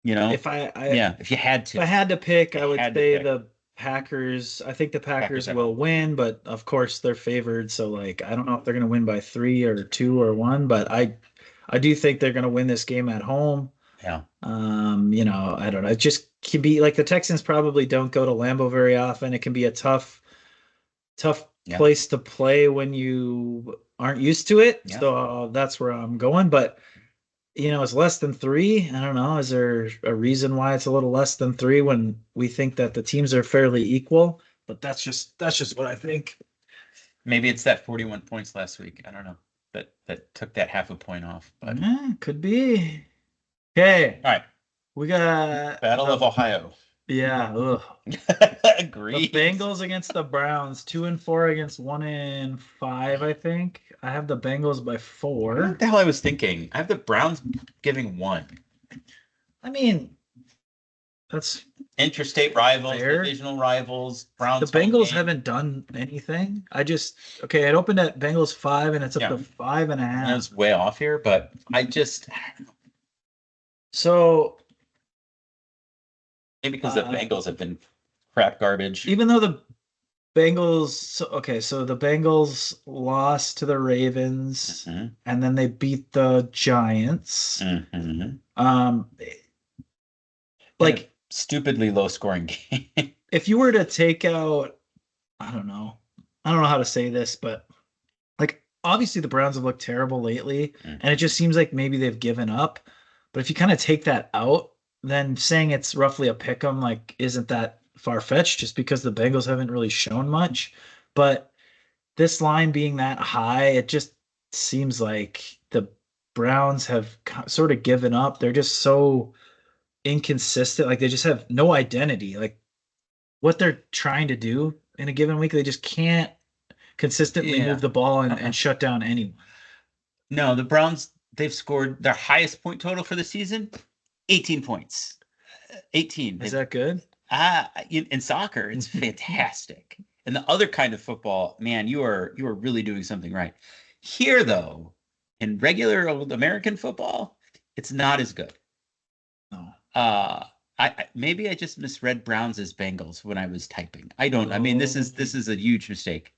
If you had if I had to pick, You I would had to say pick. the Packers. I think the Packers at will home. win, but of course they're favored. So like, I don't know if they're going to win by 3 or 2 or 1, but I do think they're going to win this game at home. Yeah. I don't know. It just can be like the Texans probably don't go to Lambeau very often. It can be a tough Yeah. place to play when you aren't used to it. Yeah. So that's where I'm going. But it's less than 3. I don't know. Is there a reason why it's a little less than 3 when we think that the teams are fairly equal? But that's just what I think. Maybe it's that 41 points last week. I don't know. That took that half a point off. But Yeah, could be. Okay. All right. We got Battle of Ohio. Yeah. Ugh. Agreed. The Bengals against the Browns, 2-4 against 1-5, I think. I have the Bengals by 4. What the hell I was thinking? I have the Browns giving 1. I mean, that's Interstate rivals, fair. divisional rivals. Browns. The Bengals haven't done anything. It opened at Bengals 5 and it's up to 5.5. I was way off here, but So maybe because the Bengals have been crap garbage. Even though the Bengals, so the Bengals lost to the Ravens, and then they beat the Giants. Like stupidly low scoring game. If you were to take out, I don't know how to say this, but like obviously the Browns have looked terrible lately, and it just seems like maybe they've given up. But if you kind of take that out, then saying it's roughly a pick 'em like isn't that far-fetched, just because the Bengals haven't really shown much. But this line being that high, it just seems like the Browns have sort of given up. They're just so inconsistent. Like they just have no identity. Like what they're trying to do in a given week, they just can't consistently move the ball and shut down anyone. No, the Browns, they've scored their highest point total for the season, 18 points. 18. Is that good? In soccer, it's fantastic. And the other kind of football, man, you are really doing something right. Here, though, in regular old American football, it's not as good. No. Maybe I just misread Browns as Bengals when I was typing. I don't. I mean, this is a huge mistake.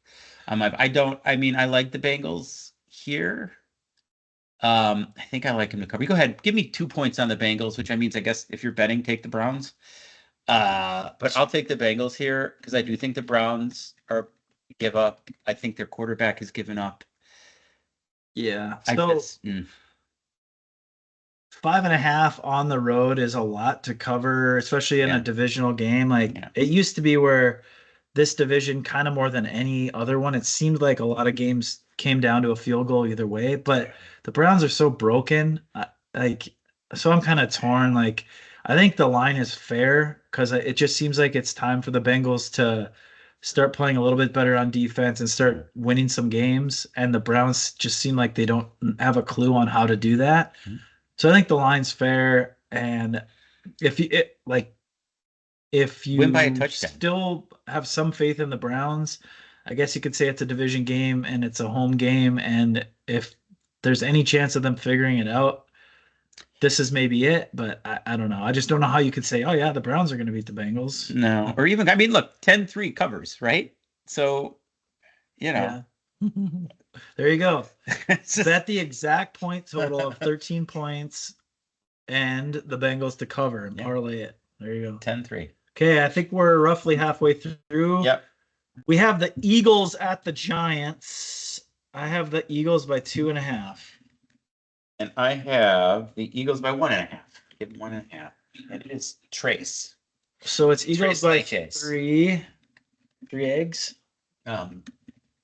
I like the Bengals here. I think I like him to cover. Go ahead, give me 2 points on the Bengals, which means I guess if you're betting, take the Browns. But I'll take the Bengals here because I do think the Browns give up. I think their quarterback has given up. Yeah. So 5.5 on the road is a lot to cover, especially in a divisional game. It used to be where this division, kind of more than any other one, it seemed like a lot of games came down to a field goal either way. But the Browns are so broken. So I'm kind of torn. I think the line is fair because it just seems like it's time for the Bengals to start playing a little bit better on defense and start winning some games. And the Browns just seem like they don't have a clue on how to do that. So I think the line's fair. And if you win by a touchdown, still have some faith in the Browns, I guess you could say it's a division game and it's a home game. And if there's any chance of them figuring it out, this is maybe it. But I don't know. I just don't know how you could say, oh, yeah, the Browns are going to beat the Bengals. No. Or even, look, 10-3 covers, right? So, Yeah. There you go. Bet the exact point total of 13 points and the Bengals to cover and parlay it. There you go. 10-3. Okay, I think we're roughly halfway through. Yep. We have the Eagles at the Giants. I have the Eagles by 2.5. And I have the Eagles by 1.5. Give them 1.5. And it is Trace. So it's Eagles Tres by leches. 3. 3 eggs. I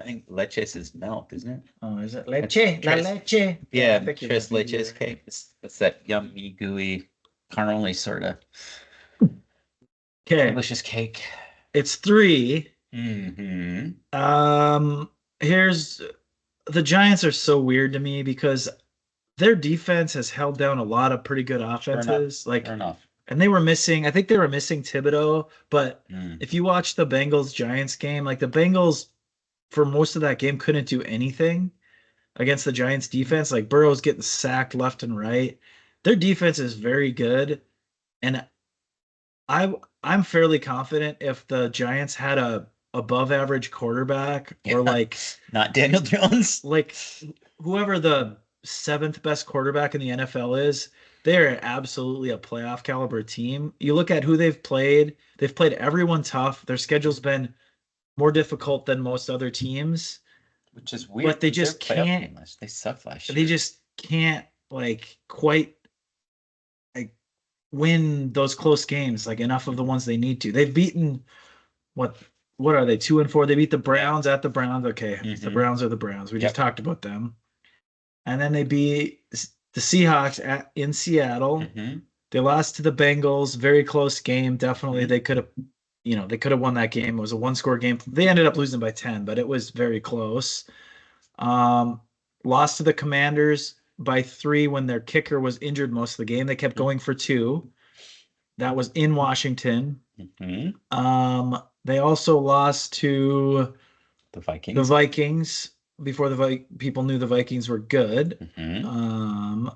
think leches is milk, isn't it? Oh, is it It's leche? La tres- leche. Yeah, I think you're Tres right. leches cake. It's that yummy, gooey, caramely sort of Okay, delicious cake. it's 3. Mm-hmm. Here's the Giants are so weird to me because their defense has held down a lot of pretty good Sure enough. offenses. Like, Sure enough. and they were missing. I think they were missing Thibodeau. But Mm. if you watch the Bengals Giants game, like the Bengals for most of that game couldn't do anything against the Giants defense. Like Burrow's getting sacked left and right. Their defense is very good, and I I'm fairly confident if the Giants had a above average quarterback or Not Daniel Jones. like whoever the seventh best quarterback in the NFL is, they're absolutely a playoff caliber team. You look at who they've played everyone tough. Their schedule's been more difficult than most other teams, Which is weird. but they 'Cause they're just playoff can't team last- They sucked last year. they just can't like quite like win those close games like enough of the ones they need to. They've beaten what what are they 2-4? They beat the Browns at the Browns. Okay, the Mhm. Browns are the Browns. We Yep. just talked about them, and then they beat the Seahawks in Seattle. Mhm. They lost to the Bengals. Very close game. Definitely, Mhm. they could have. They could have won that game. It was a one-score game. They ended up losing by 10, but it was very close. Um, Lost to the Commanders by 3 when their kicker was injured most of the game. They kept going for 2. That was in Washington. Mhm. They also lost to The the Vikings. Vikings before people knew the Vikings were good. Mhm.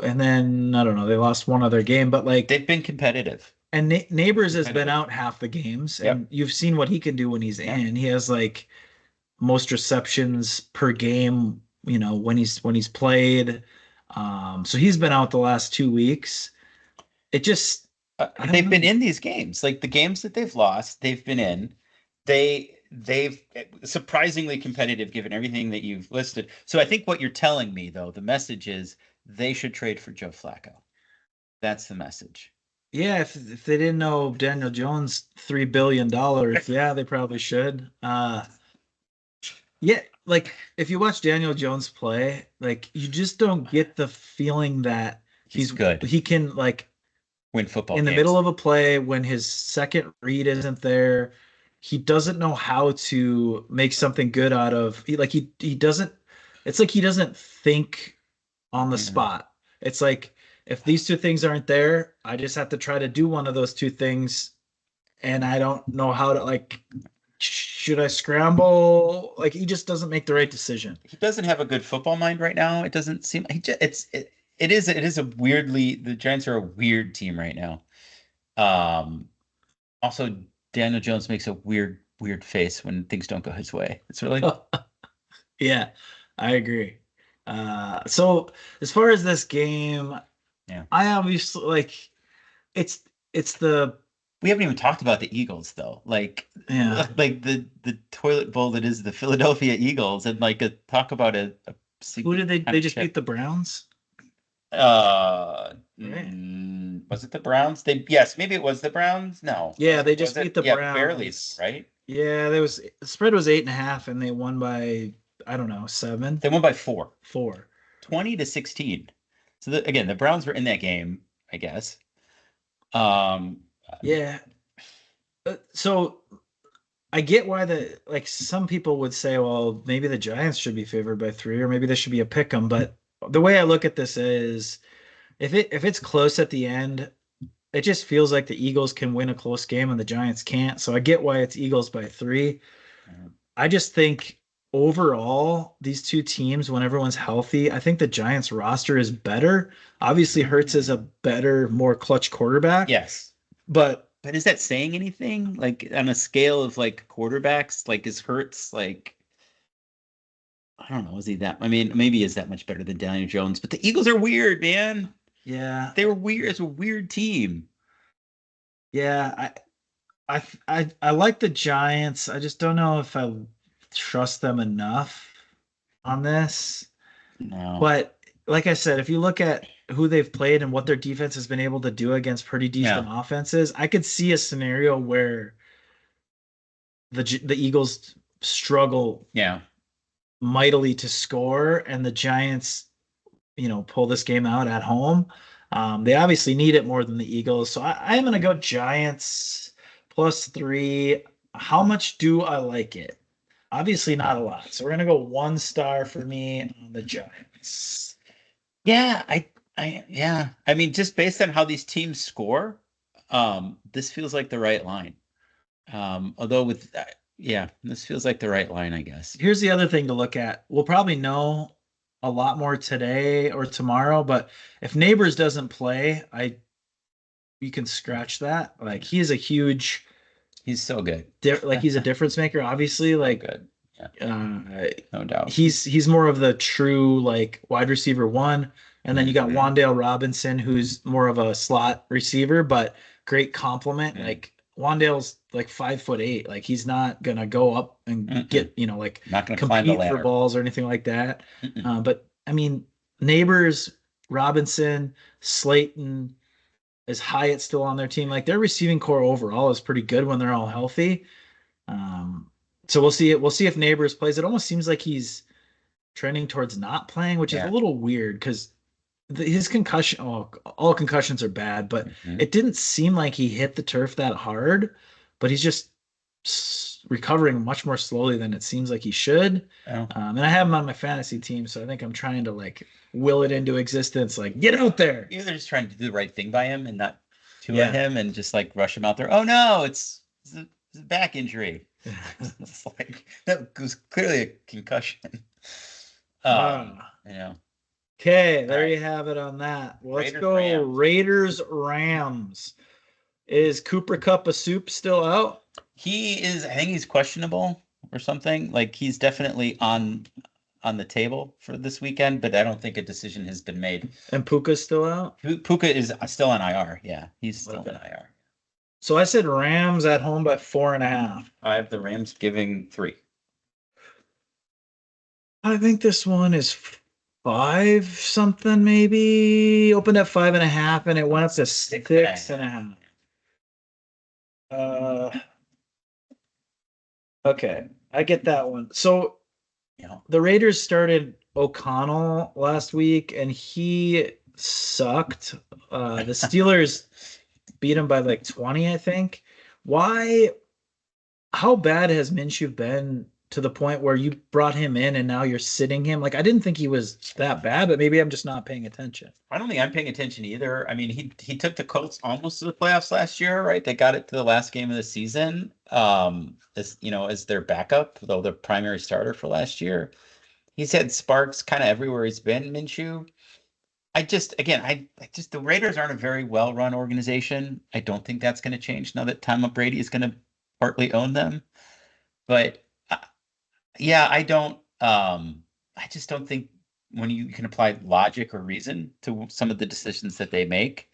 And then I don't know, they lost one other game, but like They've been competitive. and Neighbors has been competitive. out half the games, Yep. and you've seen what he can do when he's Yeah. in. He has like most receptions per game, when he's played. So he's been out the last 2 weeks. It just I don't They've been know. in these games. Like the games that they've lost, they've been in. They've surprisingly competitive given everything that you've listed. So I think what you're telling me though, the message is they should trade for Joe Flacco. That's the message. Yeah, if they didn't know Daniel Jones $3 billion, yeah, they probably should. Yeah, like if you watch Daniel Jones play, like you just don't get the feeling that He's good. he can like Win football in the games. middle of a play when his second read isn't there, he doesn't know how to make something good out of he doesn't it's like he doesn't think on the Mhm. spot. It's like if these two things aren't there, I just have to try to do one of those two things and I don't know how to like should I scramble? Like he just doesn't make the right decision. He doesn't have a good football mind right now. It doesn't seem it is a weirdly the Giants are a weird team right now. Also Daniel Jones makes a weird face when things don't go his way. It's really Yeah, I agree. So as far as this game, yeah. I obviously like it's it's the We haven't even talked about the Eagles though. yeah. Like the toilet bowl that is the Philadelphia Eagles and like talk about a Who did they kind they of just chip. beat the Browns? Right. Was it the Browns? Yes, maybe it was the Browns. No. Yeah, they Was just it? beat the Yeah, barely, Browns. right? Yeah, there was the spread was 8.5 and they won by I don't know, 7, They won by 4, 4. 20-16. So again, the Browns were in that game, I guess. Um, Yeah. So I get why some people would say, well, maybe the Giants should be favored by 3, or maybe this should be a pick 'em. But the way I look at this is, if it's close at the end, it just feels like the Eagles can win a close game and the Giants can't. So I get why it's Eagles by 3. I just think overall, these two teams, when everyone's healthy, I think the Giants roster is better. Obviously, Hurts is a better, more clutch quarterback. yes. But But is that saying anything? Like on a scale of like quarterbacks, like is Hurts like I don't know, is he that I mean, maybe he is that much better than Daniel Jones, but the Eagles are weird, man. yeah, They were weird. It's a weird team. yeah, I like the Giants. I just don't know if I trust them enough. on this. No. But like I said, if you look at who they've played and what their defense has been able to do against pretty decent offenses, I could see a scenario where the Eagles struggle Yeah. mightily to score and the Giants, pull this game out at home. They obviously need it more than the Eagles. So I am going to go Giants +3. How much do I like it? Obviously not a lot. So we're going to go 1 star for me on the Giants. Yeah, yeah. I mean, just based on how these teams score, this feels like the right line. Although with yeah, this feels like the right line, I guess. Here's the other thing to look at. We'll probably know a lot more today or tomorrow, but if Neighbors doesn't play, you can scratch that. Like he is a huge, He's so good. He's a difference maker. Obviously, like Good. Yeah. No doubt. He's more of the true like wide receiver one, and then you got Wan'Dale Robinson, who's more of a slot receiver, but great complement. Like Wan'Dale's like 5'8", like he's not gonna go up and get like not gonna compete for balls or anything like that. But I mean, Neighbors, Robinson, Slayton, is Hyatt still on their team? Like their receiving core overall is pretty good when they're all healthy. So we'll see it. We'll see if Neighbors plays. It almost seems like he's trending towards not playing, which is a little weird because his concussion. Oh, all concussions are bad, but it didn't seem like he hit the turf that hard. But he's just recovering much more slowly than it seems like he should. And I have him on my fantasy team, so I think I'm trying to like will it into existence. Like get out there. You're just trying to do the right thing by him and not at him and just like rush him out there. Oh no, it's a back injury. It's like that was clearly a concussion. Okay, there you have it on that. Well, let's go Raiders Rams. Is Cooper Kupp a soup still out? He is. I think he's questionable or something. Like he's definitely on the table for this weekend, but I don't think a decision has been made. And Puka's still out? Puka is still on IR. Yeah, he's still on IR. So I said Rams at home by 4.5. I have the Rams giving 3. I think this one is 5 something maybe. Opened at 5.5 and it went up to 6.5. Okay, I get that one. So the Raiders started O'Connell last week and he sucked. The Steelers beat him by like 20, I think. How bad has Minshew been to the point where you brought him in and now you're sitting him? Like, I didn't think he was that bad, but maybe I'm just not paying attention. I don't think I'm paying attention either. I mean, he took the Colts almost to the playoffs last year, right? They got it to the last game of the season, as their backup, though the primary starter for last year. He's had sparks kind of everywhere he's been, Minshew. The Raiders aren't a very well-run organization. I don't think that's going to change now that Tom Brady is going to partly own them. But I don't. I just don't think when you can apply logic or reason to some of the decisions that they make.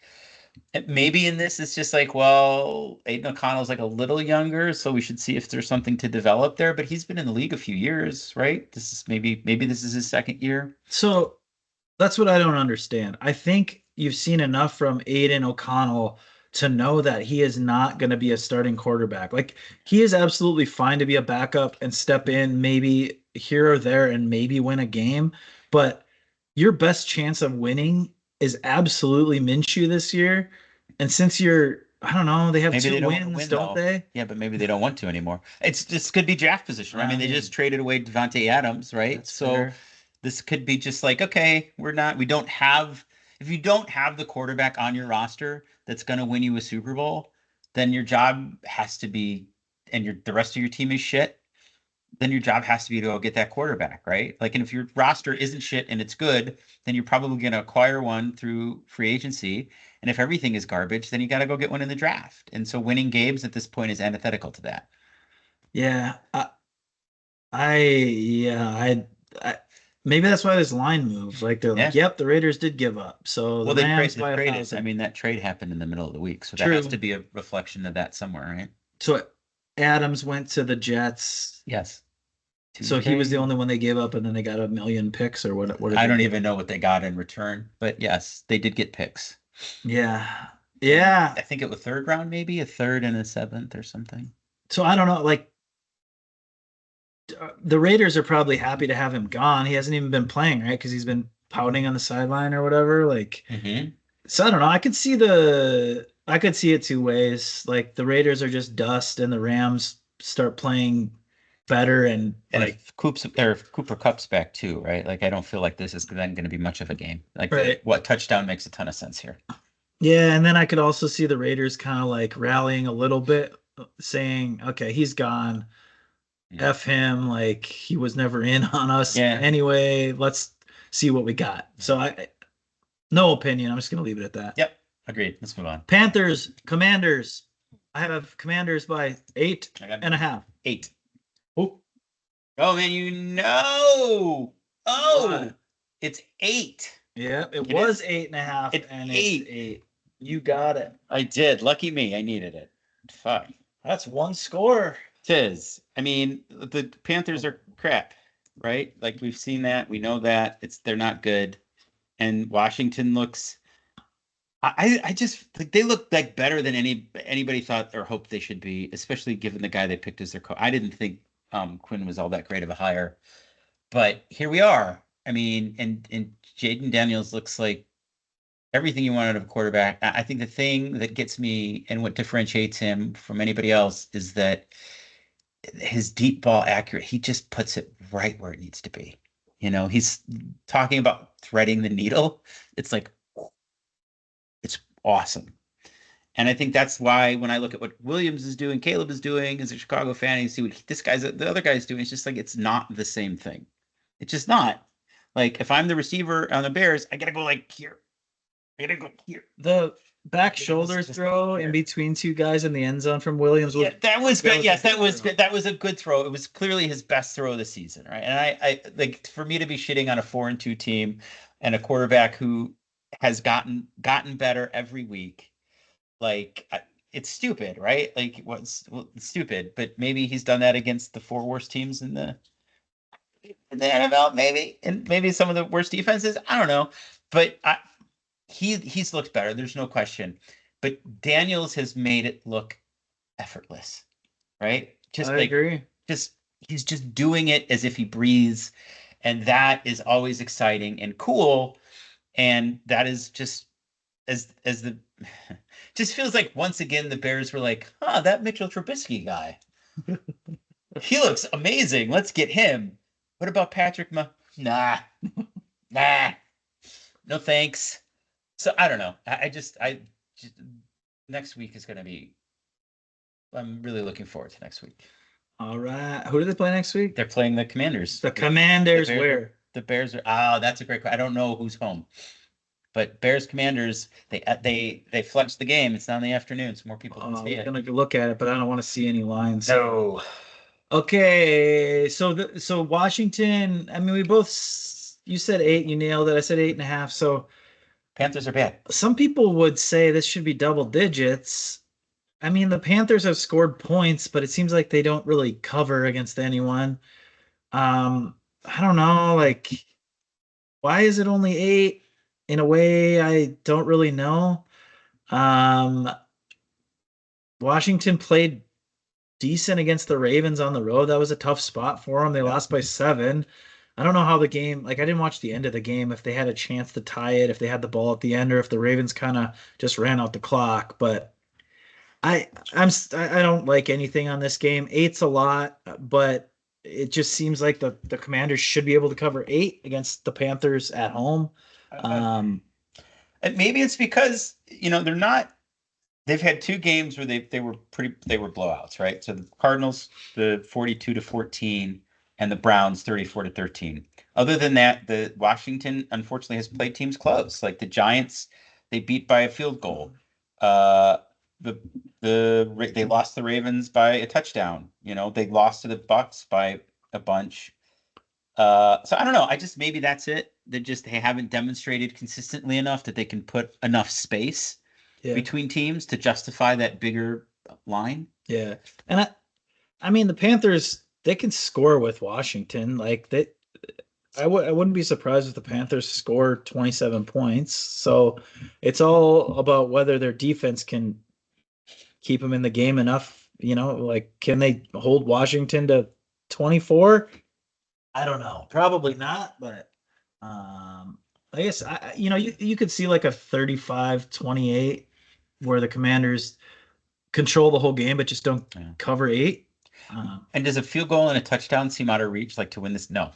Maybe in this, it's just like, well, Aiden O'Connell's like a little younger, so we should see if there's something to develop there. But he's been in the league a few years, right? This is maybe this is his second year. So that's what I don't understand. I think you've seen enough from Aiden O'Connell to know that he is not going to be a starting quarterback. Like he is absolutely fine to be a backup and step in maybe here or there and maybe win a game. But your best chance of winning is absolutely Minshew this year. And since I don't know, they have maybe 2 wins, don't they? Yeah, but maybe they don't want to anymore. This could be draft position. Right? I mean, they just traded away Devontae Adams, right? So fair. This could be just like, okay, if you don't have the quarterback on your roster that's going to win you a Super Bowl, then your job has to be, and the rest of your team is shit, then your job has to be to go get that quarterback, right? Like, and if your roster isn't shit and it's good, then you're probably going to acquire one through free agency. And if everything is garbage, then you got to go get one in the draft. And so winning games at this point is antithetical to that. Yeah. Maybe that's why this line moved. Like they're like, yep, the Raiders did give up. So they traded. I mean, that trade happened in the middle of the week, so that has to be a reflection of that somewhere, right? So Adams went to the Jets. Yes. So he was the Tuesday? only one they gave up, and then they got a million picks or what? What did I they don't get? even know what they got in return, but yes, they did get picks. Yeah, And yeah. I think it was third round, maybe a third and a seventh or something. So I don't know. Like the Raiders are probably happy to have him gone. He hasn't even been playing, right? Because he's been pouting on the sideline or whatever. Like, Hmm. so I don't know. I could see it two ways. Like the Raiders are just dust, and the Rams start playing better, and And like if Cooper Cup's back too, right? Like I don't feel like this is then going to be much of a game. Like the right. what touchdown makes a ton of sense here. Yeah, and then I could also see the Raiders kind of like rallying a little bit, saying, "Okay, he's gone. Mm. F him. Like he was never in on us Yeah. anyway. Let's see what we got." So no opinion. I'm just gonna leave it at that. Yep. Agreed. Let's move on. Panthers, Commanders. I have Commanders by eight I got and a half. 8. Oh, Oh man, you know. Oh, what? it's 8. Yeah, it It was is. eight and a half, It's and it's 8. eight. You got it. I did. Lucky me. I needed it. Fuck. That's one score. Tis. I mean, the Panthers are crap, right? Like we've seen that. We know that. They're not good. And Washington looks I just like they look like better than anybody thought or hoped they should be, especially given the guy they picked as their coach. I didn't think Quinn was all that great of a hire, but here we are. I mean, and Jaden Daniels looks like everything you want out of a quarterback. I think the thing that gets me and what differentiates him from anybody else is that his deep ball accurate. He just puts it right where it needs to be. You know, he's talking about threading the needle. It's like it's awesome. And I think that's why when I look at what Williams is doing, Caleb is doing as a Chicago fan, and you see what this guy's the other guy's doing, it's just like it's not the same thing. It's just not. Like if I'm the receiver on the Bears, I gotta go like here. I gotta go here. The back Just- shoulders just throw here. in between two guys in the end zone from Williams was Yeah, that was that good. was a Yes, that good was throw. good. That was a good throw. It was clearly his best throw of the season, right? And I like for me to be shitting on a 4-2 team and a quarterback who has gotten better every week. Like it's stupid, right? Like it's stupid, but maybe he's done that against the 4 worst teams in the NFL, maybe, and maybe some of the worst defenses. I don't know, but he's looked better. There's no question. But Daniels has made it look effortless, right? Just I like agree. just he's just doing it as if he breathes, and that is always exciting and cool. And that is just as the just feels like once again the Bears were like, "Huh, that Mitchell Trubisky guy, he looks amazing. Let's get him." What about Patrick? Nah, nah, no thanks. So I don't know. I just next week is going to be. I'm really looking forward to next week. All right. Who do they play next week? They're playing the Commanders. The Commanders. Bears Where? The Bears are. Oh, that's a great. I don't know who's home. But Bears Commanders, they flexed the game. It's now in the afternoon, so more people can see I'm it. gonna look at it, but I don't want to see any lines. No. Okay, so Washington. I mean, you said eight, you nailed it. I said eight and a half. So Panthers are bad. some people would say this should be double digits. I mean, the Panthers have scored points, but it seems like they don't really cover against anyone. I don't know, like why is it only eight? In a way, I don't really know. Um, Washington played decent against the Ravens on the road. That was a tough spot for them. They lost by 7. I don't know how the game, like I didn't watch the end of the game if they had a chance to tie it, if they had the ball at the end, or if the Ravens kind of just ran out the clock. But I don't like anything on this game. Eight's a lot, but it just seems like the Commanders should be able to cover 8 against the Panthers at home. Um, And maybe it's because they're not. They've had 2 games where they were blowouts, right? So the Cardinals, the 42-14, and the Browns 34-13. Other than that, the Washington unfortunately has played teams close. Like the Giants, they beat by a field goal. The they lost the Ravens by a touchdown. They lost to the Bucks by a bunch. So I don't know. I just maybe that's it. They haven't demonstrated consistently enough that they can put enough space yeah, between teams to justify that bigger line. yeah, and I mean the Panthers. they can score with Washington. Like that, I wouldn't be surprised if the Panthers score 27 points. So it's all about whether their defense can keep them in the game enough. Like can they hold Washington to 24? I don't know. Probably not, but I guess you could see like a 35-28 where the Commanders control the whole game but just don't cover 8. And does a field goal and a touchdown seem out of reach, like to win this? No,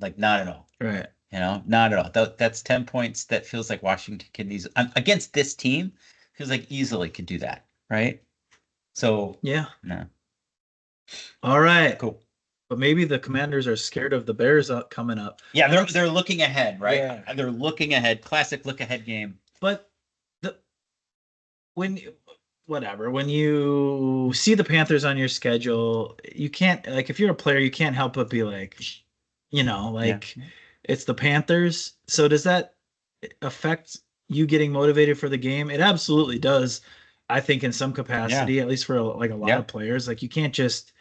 like not at all. Right. Not at all. That's 10 points. That feels like Washington can easily, against this team, feels like easily could do that, right? So Yeah. no. All right. Cool. But maybe the Commanders are scared of the Bears coming up. Yeah, they're looking ahead, right? Yeah. They're looking ahead. Classic look ahead game. But when you see the Panthers on your schedule, you can't, like, if you're a player, you can't help but be like, it's the Panthers. So does that affect you getting motivated for the game? It absolutely does. I think in some capacity, at least for a lot of players, like you can't just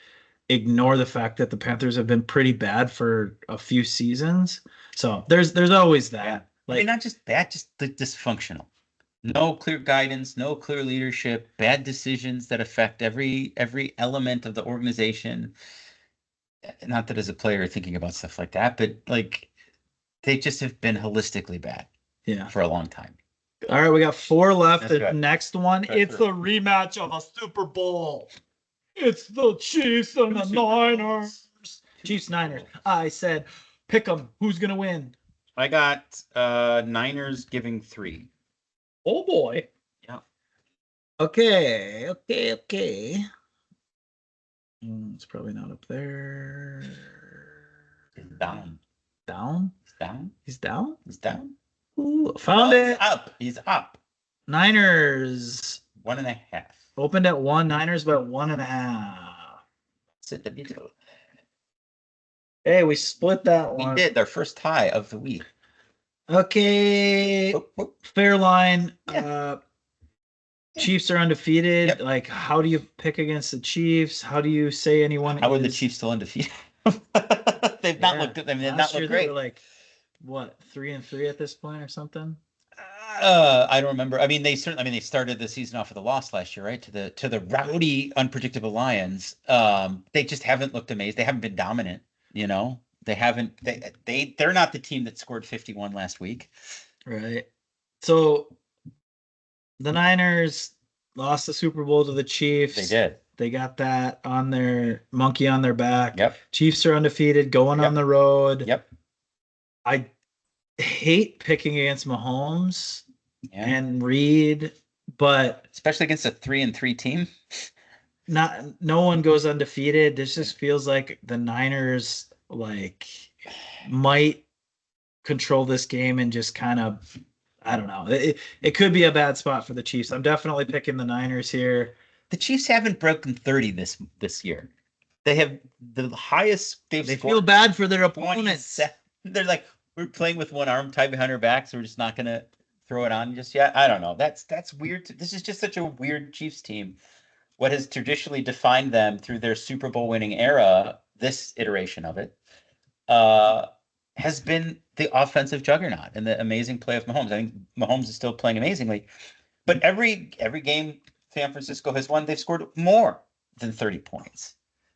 ignore the fact that the Panthers have been pretty bad for a few seasons. So there's always that. Yeah. Like, I mean, not just bad, just dysfunctional. No clear guidance, no clear leadership, bad decisions that affect every element of the organization. Not that as a player thinking about stuff like that, but like they just have been holistically bad. Yeah. For a long time. All right, we got 4 left. That's the good. Next one, it's a rematch of a Super Bowl. It's the Chiefs and the Niners. Chiefs, Niners. I said, pick them. Who's going to win? I got Niners giving 3. Oh, boy. Yeah. Okay. It's probably not up there. He's down. Down? He's down? He's down? He's down? Ooh, found it. He's up. Niners. 1.5. Opened at 1. Niners by 1.5. It's in the middle. Hey, we split that one. We did. Our first tie of the week. Okay. Fair line. Yeah. Chiefs are undefeated. Yep. Like, how do you pick against the Chiefs? How do you say anyone? How are the Chiefs still undefeated? They've not looked at them. They've not looked great. They were like, what, 3-3 at this point or something? I don't remember. I mean, they started the season off with a loss last year, right? To the rowdy, unpredictable Lions. They just haven't looked amazed. They haven't been dominant. They haven't. They're not the team that scored 51 last week. Right. So the Niners lost the Super Bowl to the Chiefs. They did. They got that on their monkey on their back. Yep. Chiefs are undefeated, going on the road. Yep. I hate picking against Mahomes and Reed, but especially against a 3-3 team. No one goes undefeated. This just feels like the Niners might control this game and just kind of, I don't know. It could be a bad spot for the Chiefs. I'm definitely picking the Niners here. The Chiefs haven't broken 30 this year. They have the highest. They feel bad for their opponents. They're like, we're playing with one arm tied behind our back, so we're just not gonna throw it on just yet. I don't know. That's weird. This is just such a weird Chiefs team. What has traditionally defined them through their Super Bowl winning era, this iteration of it, has been the offensive juggernaut and the amazing play of Mahomes. I think Mahomes is still playing amazingly, but every game San Francisco has won, they've scored more than 30 points.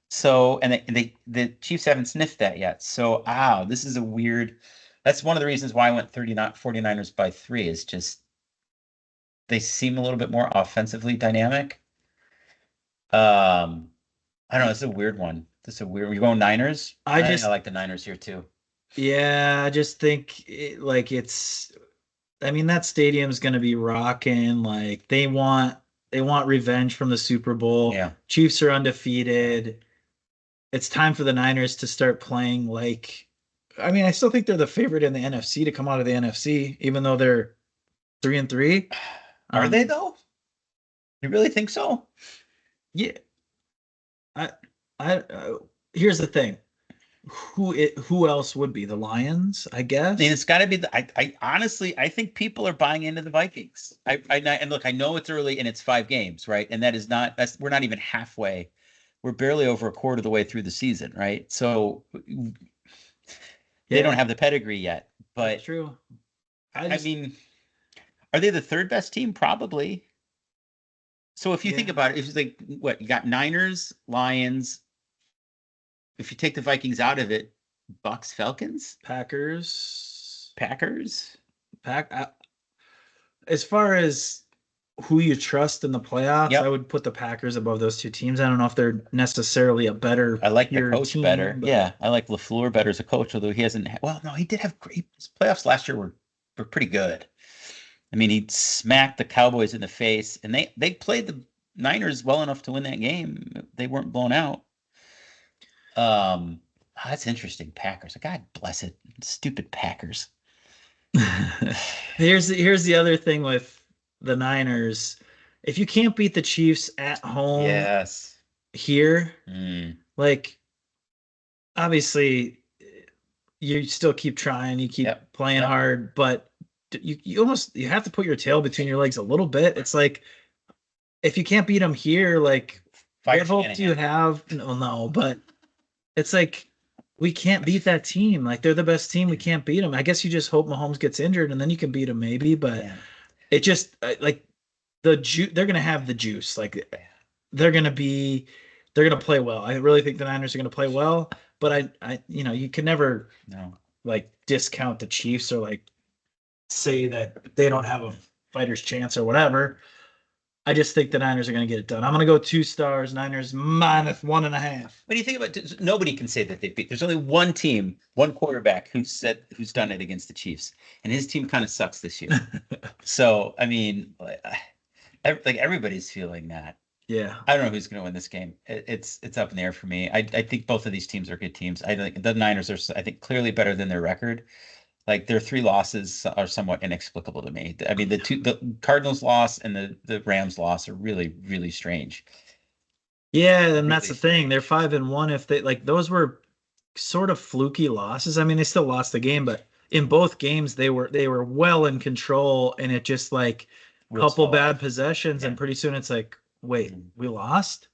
So, and the Chiefs haven't sniffed that yet. So, this is a weird. That's one of the reasons why I went 49ers by 3 is just they seem a little bit more offensively dynamic. I don't know. It's a weird one. We're going Niners. I like the Niners here too. Yeah, I just think it's. I mean, that stadium's going to be rocking. Like they want revenge from the Super Bowl. Yeah. Chiefs are undefeated. It's time for the Niners to start playing like. I mean, I still think they're the favorite in the NFC to come out of the NFC, even though they're 3-3. Are they though? You really think so? Yeah. Here's the thing. Who else would be the Lions? I guess. I mean, it's got to be I honestly think people are buying into the Vikings. And look, I know it's early and it's 5 games, right? And we're not even halfway we're barely over a quarter of the way through the season, right? So they Yeah, don't have the pedigree yet. that's But true. I mean, are they the third best team? Probably. So if you think Yeah. about it, if it's like what you got Niners, Lions, if you take the Vikings out of it, Bucks, Falcons, Packers. Packers. As far as who you trust in the playoffs, Yep. I would put the Packers above those two teams. I don't know if they're necessarily a better I like the pure coach team, better. but Yeah, I like LaFleur better as a coach, although he hasn't. Well, no, he did have great his playoffs last year were pretty good. I mean, he smacked the Cowboys in the face, and they played the Niners well enough to win that game. They weren't blown out. That's interesting. Packers. God bless it. Stupid Packers. here's the other thing with the Niners. If you can't beat the Chiefs at home Yes. here, Mm. like obviously you still keep trying, you keep Yep. playing Yep. hard, but you almost you have to put your tail between your legs a little bit. It's like if you can't beat them here, like Fire what hope do you Shanahan. have? No, but it's like we can't beat that team. Like they're the best team. We can't beat them. I guess you just hope Mahomes gets injured and then you can beat them maybe. But Yeah. it just like they're gonna have the juice. Like they're gonna play well. I really think the Niners are gonna play well. But you can never No. like discount the Chiefs or like say that they don't have a fighter's chance or whatever. I just think the Niners are going to get it done. I'm going to go 2 stars. Niners -1.5. When you think about it, nobody can say that they beat. There's only one team, one quarterback who's done it against the Chiefs, and his team kind of sucks this year. So I mean, like everybody's feeling that. Yeah, I don't know who's going to win this game. It's up in the air for me. I think both of these teams are good teams. I think the Niners are, I think, clearly better than their record. Like their 3 losses are somewhat inexplicable to me. I mean, the Cardinals loss and the Rams loss are really, really strange. yeah, and that's Really the thing. They're 5-1. If they like those were sort of fluky losses. I mean, they still lost the game, but in both games they were well in control, and it just like Wheels couple fell bad off. possessions, Yeah. and pretty soon it's like, wait, Mhm. we lost?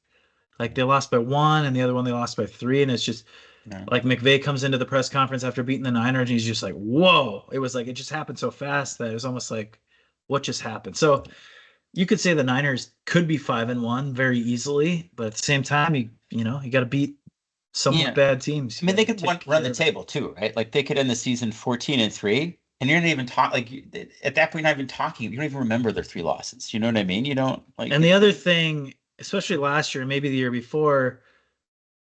Like they lost by 1, and the other one they lost by 3, and it's just No. like McVay comes into the press conference after beating the Niners, and he's just like, "Whoa!" It was like it just happened so fast that it was almost like, "What just happened?" So you could say the Niners could be 5-1 very easily, but at the same time, you got to beat somewhat Yeah. bad teams. I mean, You they gotta could take run the care of- table too, right? Like they could end the season 14-3, and you're not even at that point. Not even talking. You don't even remember their 3 losses. You know what I mean? You don't like. And the other thing, especially last year, maybe the year before,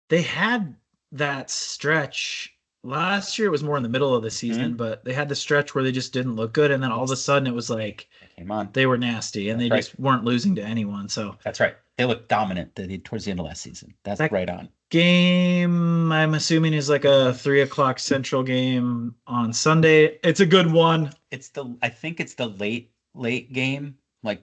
they had that stretch. Last year it was more in the middle of the season, but they had the stretch where they just didn't look good, and then all of a sudden it was like Came on. they were nasty, and That's they right. just weren't losing to anyone. So That's right. They looked dominant towards the end of last season. That's That- right on. game, I'm assuming, is like a 3 o'clock Central game on Sunday. It's a good one. I think it's the late game. Like,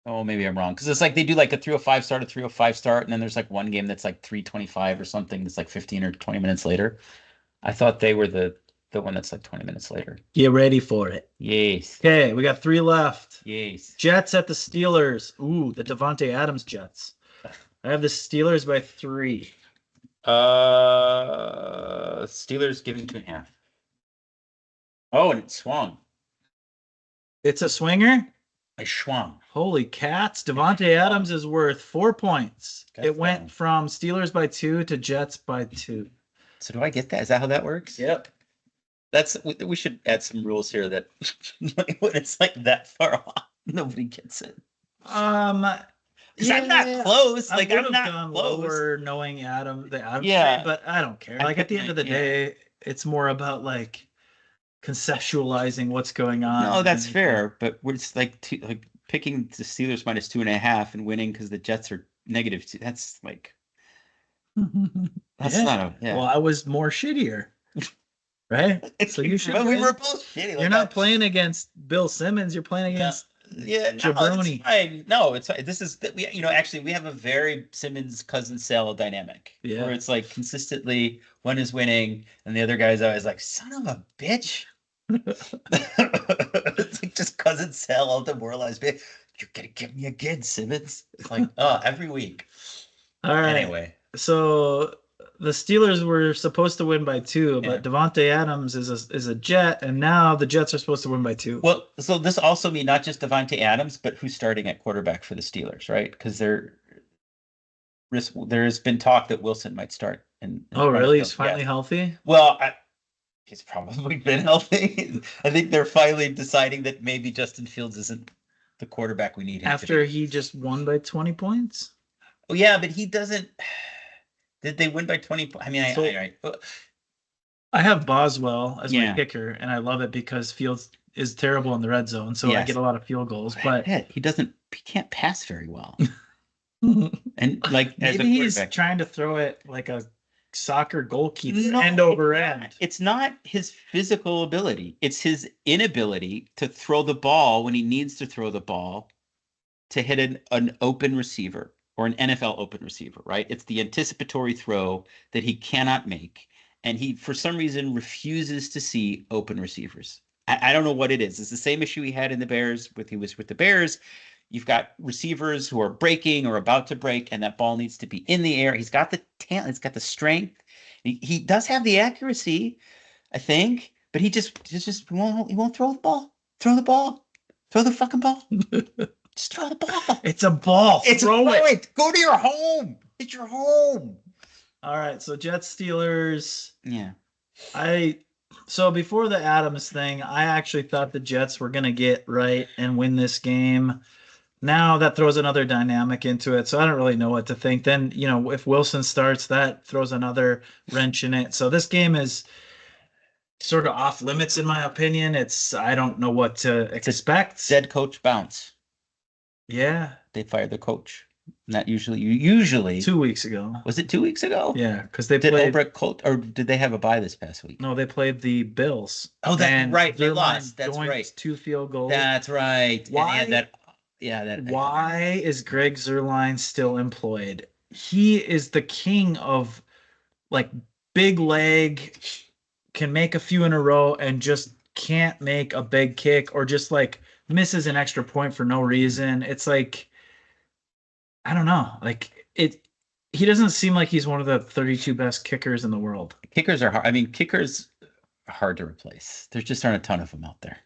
oh, maybe I'm wrong. Because it's like they do like a 3:05 start, a 3:05 start, and then there's like one game that's like 3:25 or something that's like 15 or 20 minutes later. I thought they were the one that's like 20 minutes later. Get ready for it. Yes. Okay, we got 3 left. Yes. Jets at the Steelers. Ooh, the Devontae Adams Jets. I have the Steelers by 3. Steelers giving 2.5. Oh, and it swung. It's a swinger. I swung. Holy cats. Devontae Adams is worth 4 points. That's It went fine. from Steelers by 2 to Jets by 2. So do I get that? Is that how that works? Yep. We should add some rules here that when it's like that far off, nobody gets it. Because I'm not close. Like I'm not gone close. lower knowing the Adams Yeah. trade, but I don't care. I Like at the think end of the that- yeah. day, it's more about like conceptualizing what's going on. No, that's than fair. But we're just like picking the Steelers -2.5 and winning because the Jets are -2. That's like anything. that's Yeah. not a yeah. Well, I was more shittier. Right? So you should Well, we win. were both shitty. You're like not that. playing against Bill Simmons. You're playing against Yeah, no, Jabroni. it's fine. No, it's fine. This is we actually we have a very Simmons cousin Sale dynamic. Yeah. Where it's like consistently one is winning and the other guy's always like, son of a bitch. It's like just cousin Sale all demoralized. You're gonna give me again, Simmons. It's like, every week. All right. Anyway, So the Steelers were supposed to win by 2, yeah. but Devontae Adams is a Jet, and now the Jets are supposed to win by 2. Well, so this also means not just Devontae Adams, but who's starting at quarterback for the Steelers, right? Because there's been talk that Wilson might start in Oh, front of really? Hill. He's finally Yeah. healthy? Well, he's probably been healthy. I think they're finally deciding that maybe Justin Fields isn't the quarterback we need him to After be. he just won by 20 points? Oh yeah, but he doesn't. Did they win by 20? I mean, So- I have Boswell as my Yeah. kicker, and I love it because Fields is terrible in the red zone, so I Yes. get a lot of field goals. But he can't pass very well. And like as a maybe he's quarterback, trying to throw it like a soccer goalkeeper, No, end over it's end. not. It's not his physical ability. It's his inability to throw the ball when he needs to throw the ball to hit an open receiver or an NFL open receiver, right? It's the anticipatory throw that he cannot make. And he, for some reason, refuses to see open receivers. I don't know what it is. It's the same issue he had in the Bears he was with the Bears. You've got receivers who are breaking or about to break, and that ball needs to be in the air. He's got the talent, he's got the strength. He does have the accuracy, I think, but he just won't throw the ball. Throw the ball. Throw the fucking ball. Just throw the ball. It's a ball. Throw it. Go to your home. It's your home. All right, so Jets Steelers. Yeah. So before the Adams thing, I actually thought the Jets were gonna get right and win this game. Now that throws another dynamic into it, so I don't really know what to think. Then, if Wilson starts, that throws another wrench in it. So this game is sort of off limits in my opinion. I don't know what to expect. Dead coach bounce. Yeah, They fired the coach. Not usually 2 weeks ago. Was it 2 weeks ago? Yeah, because they Did played. Obrecht Colt, or did they have a bye this past week? No, they played the Bills. Oh, that's And right. They Zerline lost. That's joined right. 2 field goals. That's right. Why- And he had that. Yeah, that. Why is Greg Zerline still employed? He is the king of like big leg, can make a few in a row and just can't make a big kick or just like misses an extra point for no reason. It's like, I don't know. Like he doesn't seem like he's one of the 32 best kickers in the world. Kickers are hard. I mean, kickers are hard to replace. There just aren't a ton of them out there.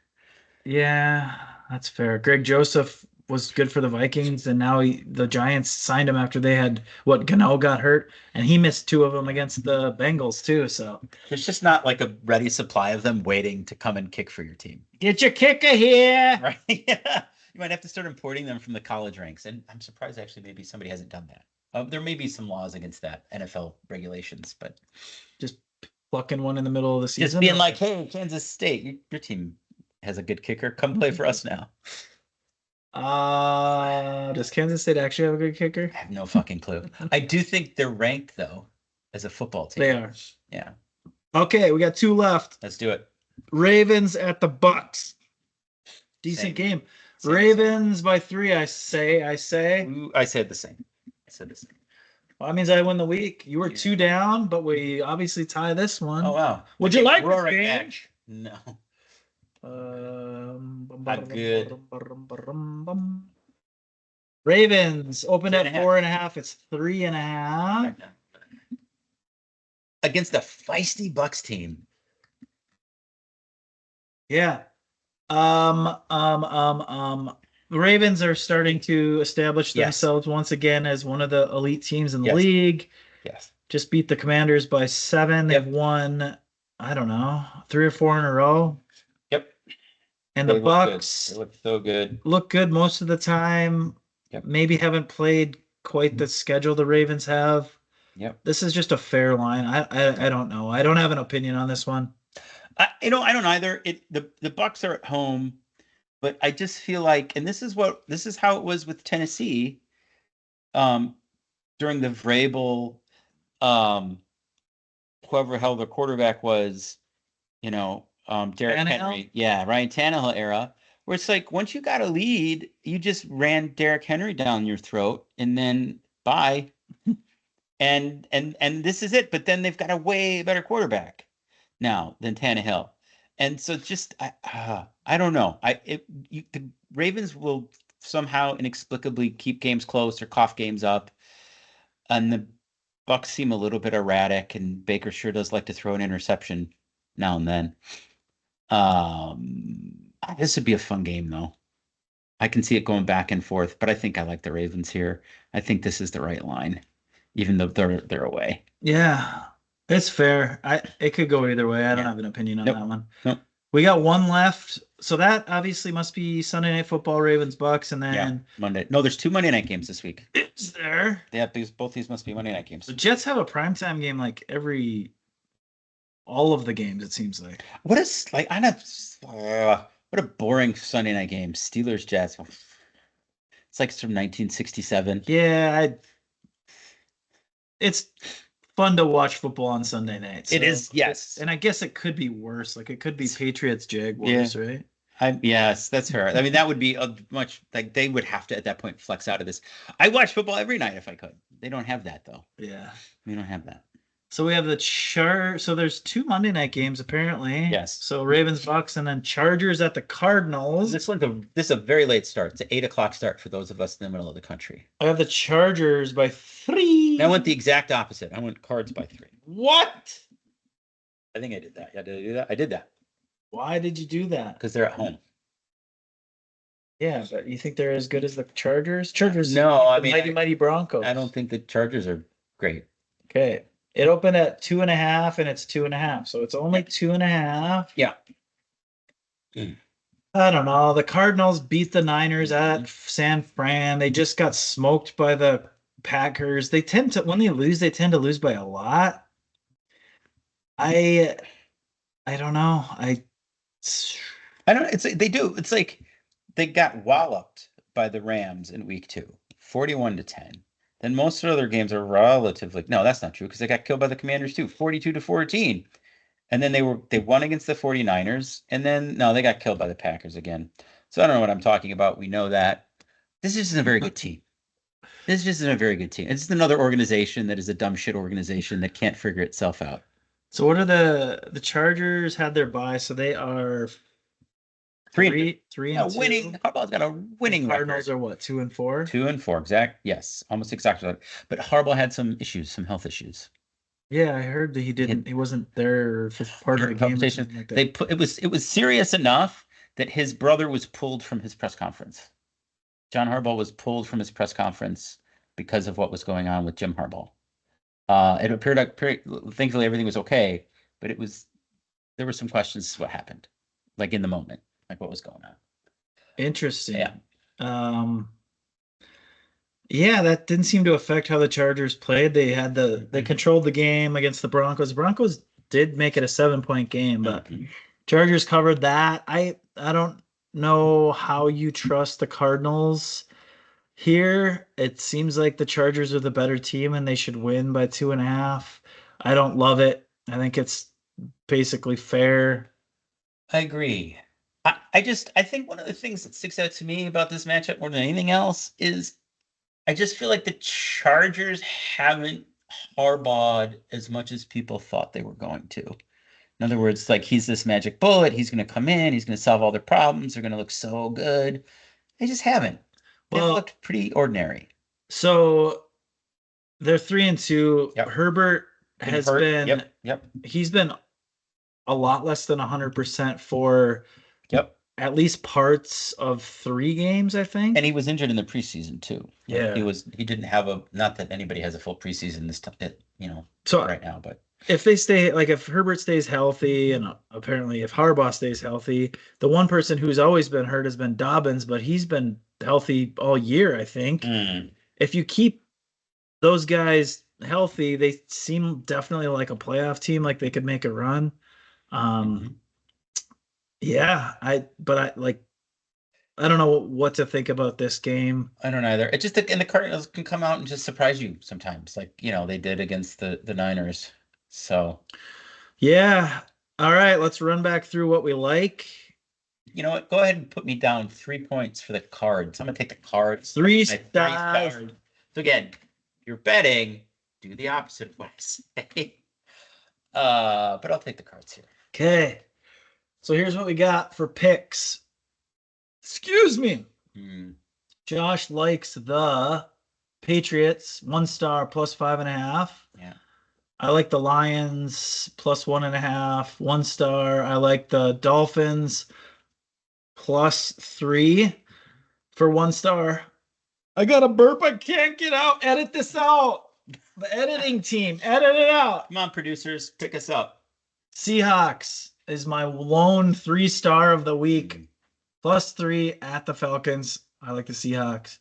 Yeah, that's fair. Greg Joseph was good for the Vikings, and now the Giants signed him after they had Gano got hurt, and he missed 2 of them against the Bengals too. So There's just not like a ready supply of them waiting to come and kick for your team. get your kicker here. Right? Yeah. You might have to start importing them from the college ranks. And I'm surprised actually maybe somebody hasn't done that. There may be some laws against that, NFL regulations, but Just plucking one in the middle of the season. just being like, hey, Kansas State, your team has a good kicker. Come play for us now. Does Kansas State actually have a good kicker? I have no fucking clue. I do think they're ranked though as a football team. They are. Yeah. Okay, we got 2 left. Let's do it. Ravens at the Bucks. Decent Same. game. Same. Ravens by 3, I say. Ooh, I said the same. Well, that means I win the week. You were Yeah. 2 down, but we obviously tie this one. Oh wow. Would you like this Roaring game? match. No. Not good. Ravens opened at 2.5. 4.5. It's 3.5. Against a feisty Bucks team. Yeah. The Ravens are starting to establish Yes. themselves once again as one of the elite teams in the Yes. league. Yes. Just beat the Commanders by 7. Yep. They've won, I don't know, 3 or 4 in a row. Yep. And They the look good. Bucks They look so good. look good most of the time. Yep. Maybe haven't played quite the schedule the Ravens have. Yep. This is just a fair line. I don't know. I don't have an opinion on this one. I don't either. The Bucks are at home, but I just feel like, and this is how it was with Tennessee, during the Vrabel, whoever held the quarterback was, Derrick Tannehill? Henry, yeah, Ryan Tannehill era, where it's like once you got a lead, you just ran Derrick Henry down your throat, and then bye, and this is it. But then they've got a way better quarterback now than Tannehill. And so just I don't know. The Ravens will somehow inexplicably keep games close or cough games up. And the Bucks seem a little bit erratic, and Baker sure does like to throw an interception now and then. This would be a fun game, though. I can see it going back and forth, but I think I like the Ravens here. I think this is the right line, even though they're away. Yeah, it's fair. It could go either way. I don't Yeah. have an opinion on Nope. that one. Nope. We got one left. So that obviously must be Sunday Night Football, Ravens, Bucks, and Yeah, then Monday. No, there's 2 Monday night games this week. it's there. Yeah, both these must be Monday night games. The Jets have a primetime game like all of the games, it seems like. What is like I know what a boring Sunday night game. Steelers Jets. It's like it's from 1967. Yeah, it's fun to watch football on Sunday night. It is, yes. And I guess it could be worse. Like it could be Patriots Jaguars, right? Yes, that's her. I mean, that would be a much like they would have to at that point flex out of this. I watch football every night if I could. They don't have that though. Yeah. We don't have that. So we have so there's 2 Monday night games apparently. Yes. So Ravens, Bucks, and then Chargers at the Cardinals. This is a very late start. It's an 8 o'clock start for those of us in the middle of the country. I have the Chargers by 3. I went the exact opposite. I went Cards by 3. What? I think I did that. Yeah, did I do that? I did that Why did you do that? because they're at home. Yeah, but you think they're as good as the Chargers? Chargers. No, I the mean, mighty Broncos. I don't think the Chargers are great. Okay. It opened at 2.5 and it's 2.5. So it's only 2.5. Yeah. I don't know. The Cardinals beat the Niners at San Fran. They just got smoked by the Packers. When they lose, they tend to lose by a lot. I don't know. I don't. They do. It's like they got walloped by the Rams in week 2, 41-10. Then most of the other games are relatively. No, that's not true because they got killed by the Commanders too, 42-14. And then they won against the 49ers, and then no, they got killed by the Packers again. So I don't know what I'm talking about. We know that this isn't a very good team. This just isn't a very good team. It's just another organization that is a dumb shit organization that can't figure itself out. So what are the Chargers had their bye, so they are 3 and 2. Winning. Harbaugh's got a winning record. Cardinals are what, 2 and 4? 2 and 4, exact. Yes, almost exactly. But Harbaugh had some issues, some health issues. Yeah, I heard that he wasn't there for part of the game. Or something like that. It was serious enough that his brother was pulled from his press conference. John Harbaugh was pulled from his press conference because of what was going on with Jim Harbaugh. It appeared like thankfully everything was okay, but there were some questions as to what happened, like in the moment, like what was going on. Interesting. Yeah. Yeah, that didn't seem to affect how the Chargers played. They controlled the game against the Broncos. The Broncos did make it a 7-point game, but Chargers covered that. I don't know how you trust the Cardinals here. It seems like the Chargers are the better team and they should win by 2.5. I don't love it. I think it's basically fair. I agree. I think one of the things that sticks out to me about this matchup more than anything else is I just feel like the Chargers haven't Harbaugh'd as much as people thought they were going to. In other words, like he's this magic bullet. He's going to come in. He's going to solve all their problems. They're going to look so good. They just haven't. They've looked pretty ordinary. So they're 3 and 2. Yep. Herbert has been. Yep. He's been a lot less than 100% for. Yep. At least parts of 3 games, I think. And he was injured in the preseason too. Yeah. He didn't have not that anybody has a full preseason this time, so right now, but if Herbert stays healthy, and apparently if Harbaugh stays healthy, the one person who's always been hurt has been Dobbins, but he's been healthy all year, I think. If you keep those guys healthy, they seem definitely like a playoff team, like they could make a run. Yeah, I don't know what to think about this game. I don't either. It just and the Cardinals can come out and just surprise you sometimes, like they did against the Niners. So, yeah. All right, let's run back through what we like. You know what? Go ahead and put me down 3 points for the Cards. I'm gonna take the Cards. 3 stars. So again, you're betting. Do the opposite of what I say. But I'll take the Cards here. Okay. So here's what we got for picks. Excuse me. Josh likes the Patriots, 1 star plus 5.5. Yeah. I like the Lions plus 1.5, 1 star. I like the Dolphins plus 3 for 1 star. I got a burp. I can't get out. Edit this out. The editing team, edit it out. Come on, producers, pick us up. Seahawks is my lone 3 star of the week. Plus 3 at the Falcons. I like the Seahawks.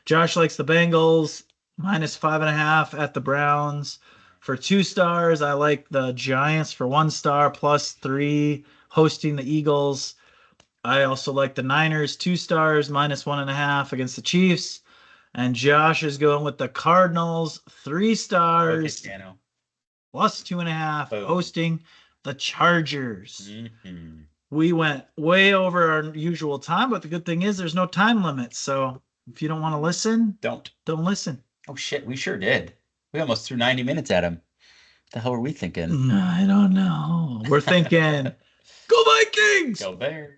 Josh likes the Bengals. Minus 5.5 at the Browns. For 2 stars, I like the Giants for 1 star. Plus 3 hosting the Eagles. I also like the Niners, 2 stars, minus 1.5 against the Chiefs. And Josh is going with the Cardinals, 3 stars, Okay, Dano. plus 2.5, Boom. hosting the Chargers. Mm-hmm. We went way over our usual time, but the good thing is there's no time limit. So if you don't want to listen, Don't listen. Oh shit, we sure did. We almost threw 90 minutes at him. What the hell were we thinking? I don't know. We're thinking, go Vikings! Go Bears.